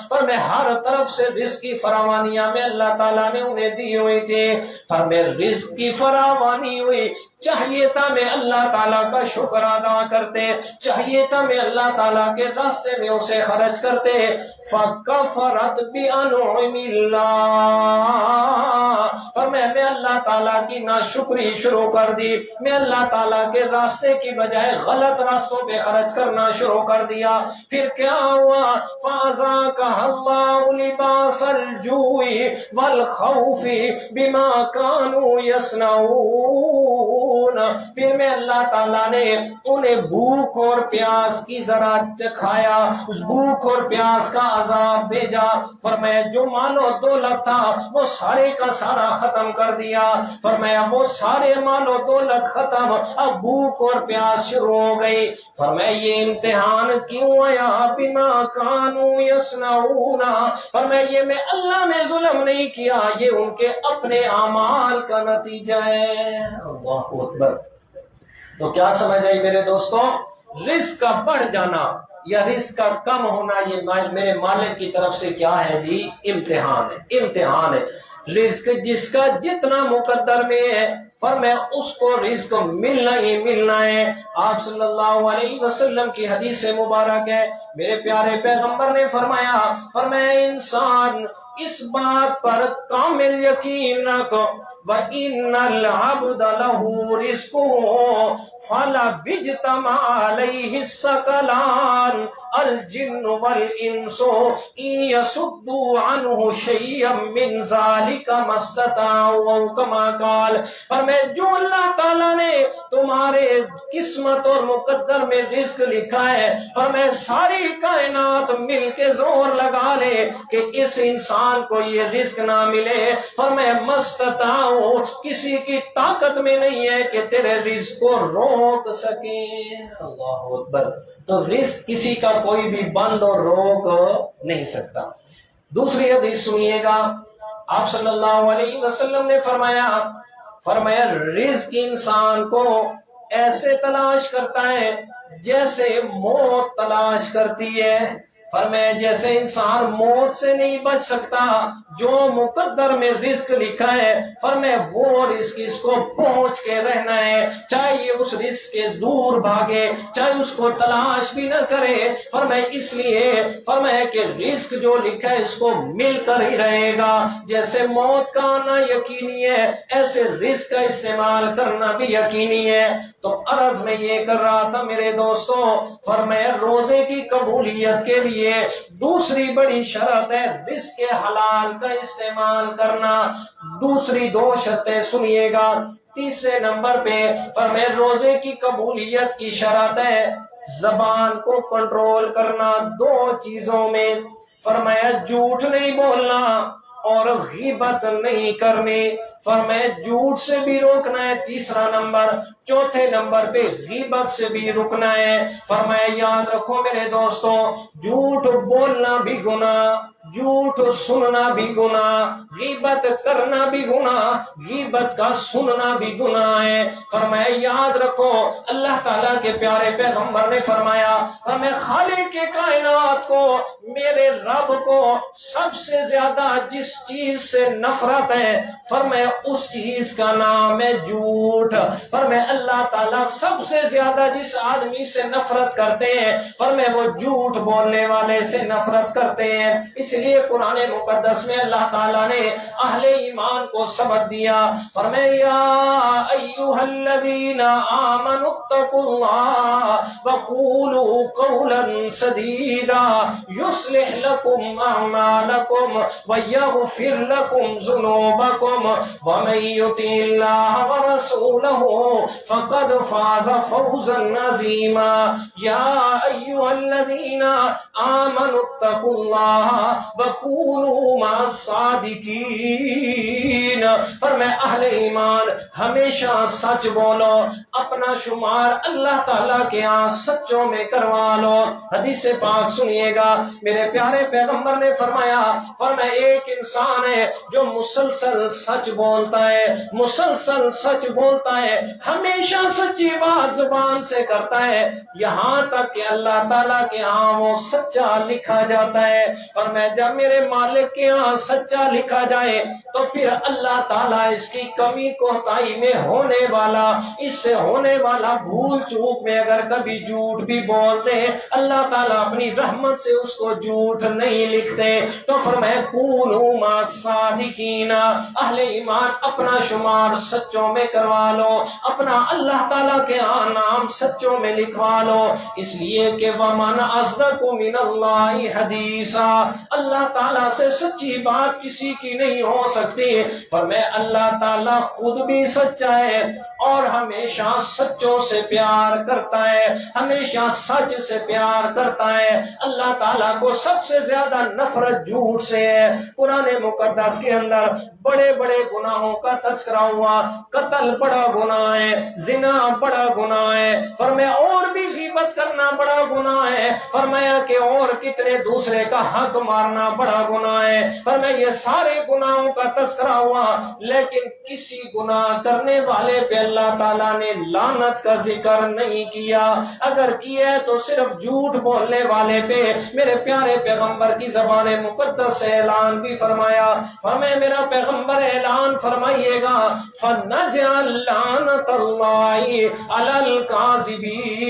فرمایا ہر طرف سے رزق کی فراوانیاں میں اللہ تعالیٰ نے انہیں دی ہوئی تھی۔ فرمایا رزق کی فراوانی ہوئی، چاہیے تھا میں اللہ تعالیٰ کا شکر ادا کرتے، چاہیے تھا میں اللہ تعالیٰ کے راستے میں اسے خرچ کرتے، فَكَفَرَتْ بِأَنْعُمِ اللَّهِ، فرمایا میں اللہ تعالیٰ کی ناشکری شروع کر دی، میں اللہ تعالیٰ کے راستے کی بجائے غلط راستوں پہ خرچ کرنا شروع کر دیا۔ پھر کیا ہوا؟ فَأَذَاقَهَا اللَّهُ لِبَاسَ الْجُوعِ وَالْخَوْفِ بِمَا كَانُوا يَصْنَعُونَ، پھر میں اللہ تعالیٰ نے انہیں بھوک اور پیاس کی ذرا چکھایا، اس بھوک اور پیاس کا عذاب بھیجا۔ فرمایا جو مال و دولت تھا وہ سارے کا سارا ختم کر دیا، فرمایا وہ سارے مال و دولت ختم، اب بھوک اور پیاس شروع ہو گئی۔ فرمایا یہ امتحان کیوں آیا؟ بما کانوا یصنعون، فرمایا یہ میں اللہ نے ظلم نہیں کیا، یہ ان کے اپنے اعمال کا نتیجہ ہے۔ اللہ اکبر۔ تو کیا سمجھ آئی میرے دوستوں؟ رزق کا بڑھ جانا یا رزق کا کم ہونا یہ میرے مالک کی طرف سے کیا ہے جی؟ امتحان ہے، امتحان ہے۔ رزق جس کا جتنا مقدر میں ہے، فرمایا اس کو رزق ملنا ہی ملنا ہے۔ آپ صلی اللہ علیہ وسلم کی حدیث مبارک ہے، میرے پیارے پیغمبر نے فرمایا انسان اس بات پر کامل یقین رکھو، وَإِنَّ الْعَبْدَ لَهُ رِزْقُهُ فَلَا اجْتَمَعَ عَلَيْهِ الثَّقَلَانِ الْجِنُّ وَالْإِنسُ إِن يَصُدُّوا عَنْهُ شَيْئًا مِّن ذَلِكَ مَا اسْتَطَاعُوا، كَمَا قال، فرمایا جو اللہ تعالیٰ نے تمہارے قسمت اور مقدر میں رزق لکھا ہے، فرمایا ساری کائنات مل کے زور لگا لے کہ اس انسان کو یہ رزق نہ ملے، فرمایا مستطاع، کسی کی طاقت میں نہیں ہے کہ تیرے رزق کو روک سکے۔ اللہ اکبر۔ تو رزق کسی کا کوئی بھی بند اور روک نہیں سکتا۔ دوسری حدیث سنیے گا، آپ صلی اللہ علیہ وسلم نے فرمایا رزق انسان کو ایسے تلاش کرتا ہے جیسے موت تلاش کرتی ہے، فرمایا جیسے انسان موت سے نہیں بچ سکتا، جو مقدر میں رزق لکھا ہے، فرمایا وہ رزق اس کو پہنچ کے رہنا ہے، چاہے یہ اس رزق کے دور بھاگے، چاہے اس کو تلاش بھی نہ کرے، فرمایا اس لیے فرمایا کہ رزق جو لکھا ہے اس کو مل کر ہی رہے گا۔ جیسے موت کا آنا یقینی ہے، ایسے رزق کا استعمال کرنا بھی یقینی ہے۔ تو عرض میں یہ کر رہا تھا میرے دوستوں، فرمایا روزے کی قبولیت کے لیے دوسری بڑی شرط ہے رزق کے حلال کا استعمال کرنا۔ دوسری دو شرطیں سنیے گا۔ تیسرے نمبر پہ فرمایا روزے کی قبولیت کی شرط ہے زبان کو کنٹرول کرنا دو چیزوں میں، فرمایا جھوٹ نہیں بولنا اور غیبت نہیں کرنی، فرمایا جھوٹ سے بھی روکنا ہے تیسرا نمبر، چوتھے نمبر پہ غیبت سے بھی رکنا ہے۔ فرمایا یاد رکھو میرے دوستوں، جھوٹ بولنا بھی گناہ، جھوٹ سننا بھی گناہ، غیبت کرنا بھی گناہ، غیبت کا سننا بھی گناہ ہے۔ فرمایا یاد رکھو اللہ تعالیٰ کے پیارے پیغمبر نے فرمایا خالق کے کائنات کو، میرے رب کو سب سے زیادہ جس چیز سے نفرت ہے، فرمایا اس چیز کا نام ہے جھوٹ۔ فرمایا اللہ تعالیٰ سب سے زیادہ جس آدمی سے نفرت کرتے ہیں، فرمایا وہ جھوٹ بولنے والے سے نفرت کرتے ہیں۔ اس لیے قرآن مقدس میں اللہ تعالیٰ نے اہل ایمان کو سبق دیا، فرمایا یا ایھا الذین آمنوا اتقوا اللہ وقولوا قولا سدیدا یصلح لکم اعمالکم ویغفر لکم ذنوبکم ومن یطع اللہ ورسولہ فقد فاز فوزا عظیما۔ یا ایھا الذین آمنوا اتقوا اللہ وَكُونُوا مَعَ الصَّادِقِينَ، فرمایا اہل ایمان ہمیشہ سچ بولو، اپنا شمار اللہ تعالیٰ کے ہاں سچوں میں کروا لو۔ حدیث پاک سنیے گا، میرے پیارے پیغمبر نے فرمایا ایک انسان ہے جو مسلسل سچ بولتا ہے، مسلسل سچ بولتا ہے، ہمیشہ سچی بات زبان سے کرتا ہے، یہاں تک کہ اللہ تعالیٰ کے ہاں وہ سچا لکھا جاتا ہے۔ اور میں جب میرے مالک کے ہاں سچا لکھا جائے تو پھر اللہ تعالیٰ اس کی کمی کوتاہی میں ہونے والا، اس سے ہونے والا بھول چوک میں اگر کبھی جھوٹ بھی بولتے اللہ تعالیٰ اپنی رحمت سے اس کو جھوٹ نہیں لکھتے۔ تو فرمایا کونوا مع الصادقین، اہل ایمان اپنا شمار سچوں میں کروا لو، اپنا اللہ تعالیٰ کے ہاں نام سچوں میں لکھوا لو، اس لیے کہ وَمَنْ أَصْدَقُ مِنَ اللَّهِ حَدِيثًا، اللہ تعالیٰ سے سچی بات کسی کی نہیں ہو سکتی۔ فرمایا اللہ تعالیٰ خود بھی سچا ہے اور ہمیشہ سچوں سے پیار کرتا ہے، ہمیشہ سچ سے پیار کرتا ہے۔ اللہ تعالیٰ کو سب سے زیادہ نفرت جھوٹ سے ہے۔ قرآن مقدس کے اندر بڑے بڑے گناہوں کا تذکرہ ہوا، قتل بڑا گناہ ہے، زنا بڑا گناہ ہے، فرمایا اور بھی غیبت کرنا بڑا گناہ ہے، فرمایا کہ اور کتنے دوسرے کا حق مارنا بڑا گناہ ہے، فرمایا یہ سارے گناہوں کا تذکرہ ہوا، لیکن کسی گناہ کرنے والے پہ اللہ تعالیٰ نے لعنت کا ذکر نہیں کیا، اگر کیا ہے تو صرف جھوٹ بولنے والے پہ۔ میرے پیارے پیغمبر کی زبان مقدس سے اعلان بھی فرمایا میرا پیغمبر اعلان فرمائیے گا فَنَجْعَلْ لَعْنَتَ اللَّهِ عَلَى الْكَاذِبِينَ،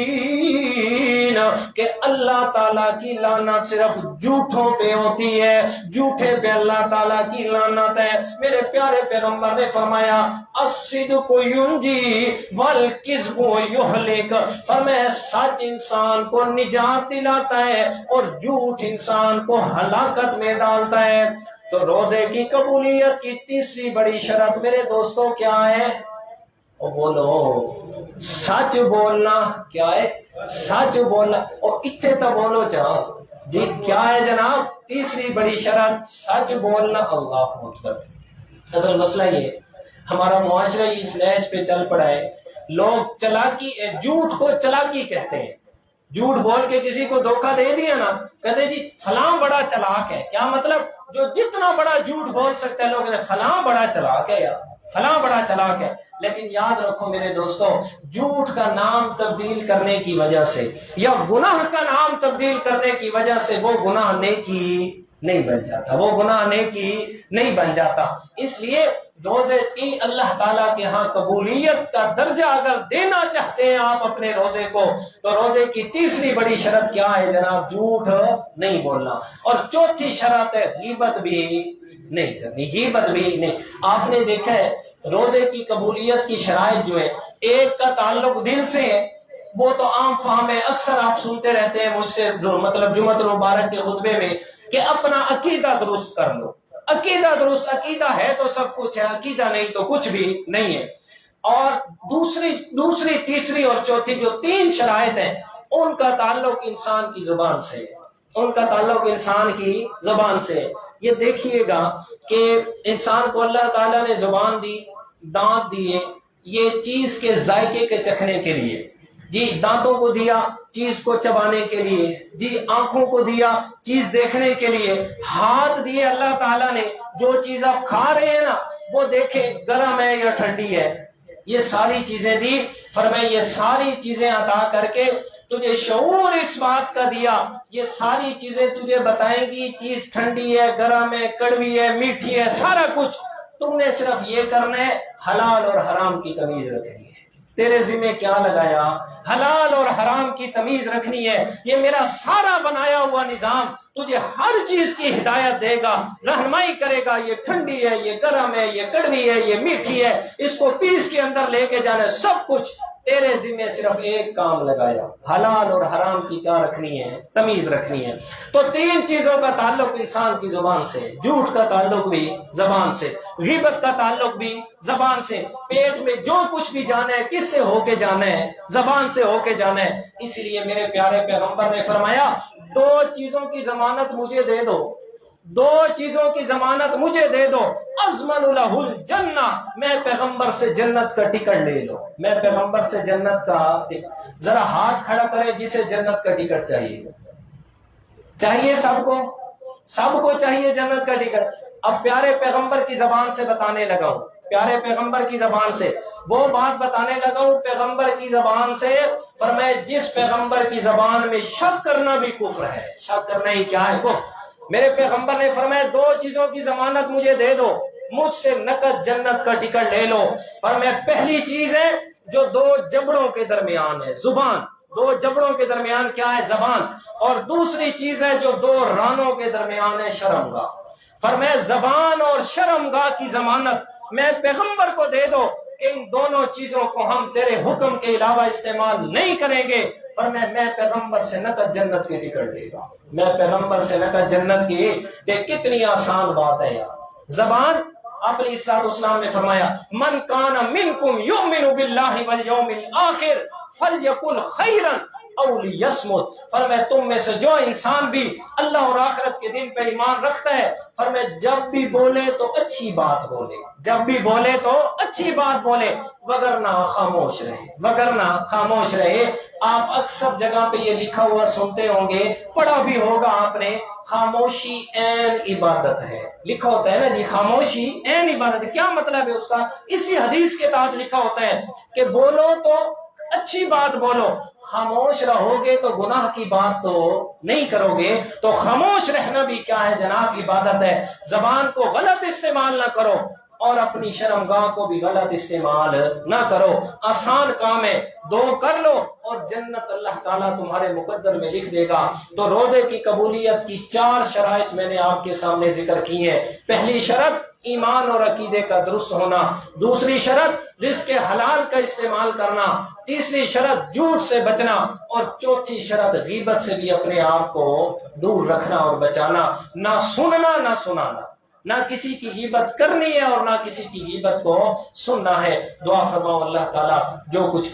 کہ اللہ تعالیٰ کی لعنت صرف جھوٹوں پہ ہوتی ہے، جھوٹے پہ اللہ تعالیٰ کی لعنت ہے۔ میرے پیارے پیغمبر نے فرمایا الصدق ينجي والكذب يهلك، فرمایا سچ انسان کو نجات دلاتا ہے اور جھوٹ انسان کو ہلاکت میں ڈالتا ہے۔ تو روزے کی قبولیت کی تیسری بڑی شرط میرے دوستوں کیا ہے؟ بولو سچ بولنا۔ کیا ہے؟ سچ بولنا۔ اور اتنے تو بولو جہاں جی کیا ہے جناب؟ تیسری بڑی شرط سچ بولنا۔ اللہ اکبر۔ اصل مسئلہ یہ ہمارا معاشرہ اس نہج پہ چل پڑا ہے، لوگ چلاکی، جھوٹ کو چلاکی کہتے ہیں، جھوٹ بول کے کسی کو دھوکہ دے دیا نا، کہتے جی فلاں بڑا چلاک ہے۔ کیا مطلب؟ جو جتنا بڑا جھوٹ بول سکتا ہے لوگ کہتے فلاں بڑا چلاک ہے یا فلاں بڑا چلاک ہے۔ لیکن یاد رکھو میرے دوستو، جھوٹ کا نام تبدیل کرنے کی وجہ سے یا گناہ کا نام تبدیل کرنے کی وجہ سے وہ گناہ نیکی نہیں بن جاتا، وہ گناہ نیکی نہیں بن جاتا۔ اس لیے روزے کی اللہ تعالیٰ کے ہاں قبولیت کا درجہ اگر دینا چاہتے ہیں آپ اپنے روزے کو، تو روزے کی تیسری بڑی شرط کیا ہے جناب؟ جھوٹ نہیں بولنا۔ اور چوتھی شرط ہے غیبت بھی نہیں کرنی، غیبت بھی نہیں۔ آپ نے دیکھا ہے روزے کی قبولیت کی شرائط جو ہے، ایک کا تعلق دل سے ہے، وہ تو عام فہم ہے، اکثر آپ سنتے رہتے ہیں مجھ سے مطلب جمعۃ المبارک کے خطبے میں کہ اپنا عقیدہ درست کر لو۔ عقیدہ درست، عقیدہ ہے تو سب کچھ ہے، عقیدہ نہیں تو کچھ بھی نہیں ہے۔ اور دوسری تیسری اور چوتھی جو تین شرائط ہیں ان کا تعلق انسان کی زبان سے، ان کا تعلق انسان کی زبان سے۔ یہ دیکھیے گا کہ انسان کو اللہ تعالیٰ نے زبان دی، دانت دیے، یہ چیز کے ذائقے کے چکھنے کے لیے، جی دانتوں کو دیا چیز کو چبانے کے لیے، جی آنکھوں کو دیا چیز دیکھنے کے لیے، ہاتھ دیے اللہ تعالیٰ نے جو چیز آپ کھا رہے ہیں نا وہ دیکھیں گرم ہے یا ٹھنڈی ہے، یہ ساری چیزیں دی۔ فرمایا یہ ساری چیزیں عطا کر کے تجھے شعور اس بات کا دیا، یہ ساری چیزیں تجھے بتائیں گی چیز ٹھنڈی ہے، گرم ہے، کڑوی ہے، میٹھی ہے، سارا کچھ تم نے صرف یہ کرنا ہے حلال اور حرام کی تمیز رکھنی ہے۔ تیرے ذمہ کیا لگایا؟ حلال اور حرام کی تمیز رکھنی ہے۔ یہ میرا سارا بنایا ہوا نظام تجھے ہر چیز کی ہدایت دے گا، رہنمائی کرے گا، یہ ٹھنڈی ہے، یہ گرم ہے، یہ کڑوی ہے، یہ میٹھی ہے، اس کو پیس کے اندر لے کے جانا، سب کچھ تیرے ذمہ صرف ایک کام لگایا، حلال اور حرام کی کیا رکھنی ہے؟ تمیز رکھنی ہے۔ تو تین چیزوں کا تعلق انسان کی زبان سے، جھوٹ کا تعلق بھی زبان سے، غیبت کا تعلق بھی زبان سے، پیٹ میں جو کچھ بھی جانا ہے کس سے ہو کے جانا ہے؟ زبان سے ہو کے جانا ہے۔ اسی لیے میرے پیارے پیغمبر نے فرمایا دو چیزوں کی ضمانت مجھے دے دو، دو چیزوں کی ضمانت مجھے دے دو، اضمن لہ الجنہ، میں پیغمبر سے جنت کا ٹکٹ لے لو، میں پیغمبر سے جنت کا ٹکٹ۔ ذرا ہاتھ کھڑا کرے جسے جنت کا ٹکٹ چاہیے، چاہیے سب کو چاہیے جنت کا ٹکٹ۔ اب پیارے پیغمبر کی زبان سے بتانے لگا ہوں، پیارے پیغمبر کی زبان سے وہ بات بتانے لگا ہوں، پیغمبر کی زبان سے، فرمایا جس پیغمبر کی زبان میں شک کرنا بھی کفر ہے۔ شک کرنا ہی کیا ہے؟ کفر۔ میرے پیغمبر نے فرمایا دو چیزوں کی ضمانت مجھے دے دو، مجھ سے نقد جنت کا ٹکٹ لے لو۔ فرمایا پہلی چیز ہے جو دو جبڑوں کے درمیان ہے، زبان، دو جبڑوں کے درمیان کیا ہے؟ زبان۔ اور دوسری چیز ہے جو دو رانوں کے درمیان ہے، شرمگاہ۔ فرمایا زبان اور شرمگاہ کی ضمانت میں پیغمبر کو دے دو کہ ان دونوں چیزوں کو ہم تیرے حکم کے علاوہ استعمال نہیں کریں گے۔ فرمایا میں پیغمبر سے نقد جنت کی ٹکٹ دے گا، میں پیغمبر سے نقد جنت کی۔ کتنی آسان بات ہے یار۔ زبان، آپ علیہ الصلوۃ والسلام نے فرمایا من کان منکم یؤمن باللہ والیوم الآخر فلیقل خیرا او لیصمت۔ فرمایا تم میں سے جو انسان بھی اللہ اور آخرت کے دن پہ ایمان رکھتا ہے، فرمایا جب بھی بولے تو اچھی بات بولے، جب بھی بولے تو اچھی بات بولے، وگرنہ خاموش رہے، وگرنہ خاموش رہے۔ آپ اکثر جگہ پہ یہ لکھا ہوا سنتے ہوں گے، پڑھا بھی ہوگا آپ نے، خاموشی عین عبادت ہے۔ لکھا ہوتا ہے نا جی، خاموشی عین عبادت ہے۔ کیا مطلب ہے اس کا؟ اسی حدیث کے تحت لکھا ہوتا ہے کہ بولو تو اچھی بات بولو، خاموش رہو گے تو گناہ کی بات تو نہیں کرو گے۔ تو خاموش رہنا بھی کیا ہے جناب؟ عبادت ہے۔ زبان کو غلط استعمال نہ کرو اور اپنی شرمگاہ کو بھی غلط استعمال نہ کرو۔ آسان کام ہے، دو کر لو اور جنت اللہ تعالیٰ تمہارے مقدر میں لکھ دے گا۔ تو روزے کی قبولیت کی 4 شرائط میں نے آپ کے سامنے ذکر کی ہیں۔ پہلی شرط ایمان اور عقیدے کا درست ہونا، دوسری شرط رزق حلال کا استعمال کرنا، تیسری شرط جھوٹ سے بچنا، اور چوتھی شرط غیبت سے بھی اپنے آپ کو دور رکھنا اور بچانا۔ نہ سننا نہ سنانا، نہ کسی کی غیبت کرنی ہے اور نہ کسی کی غیبت کو سننا ہے۔ دعا فرماؤ اللہ تعالیٰ جو کچھ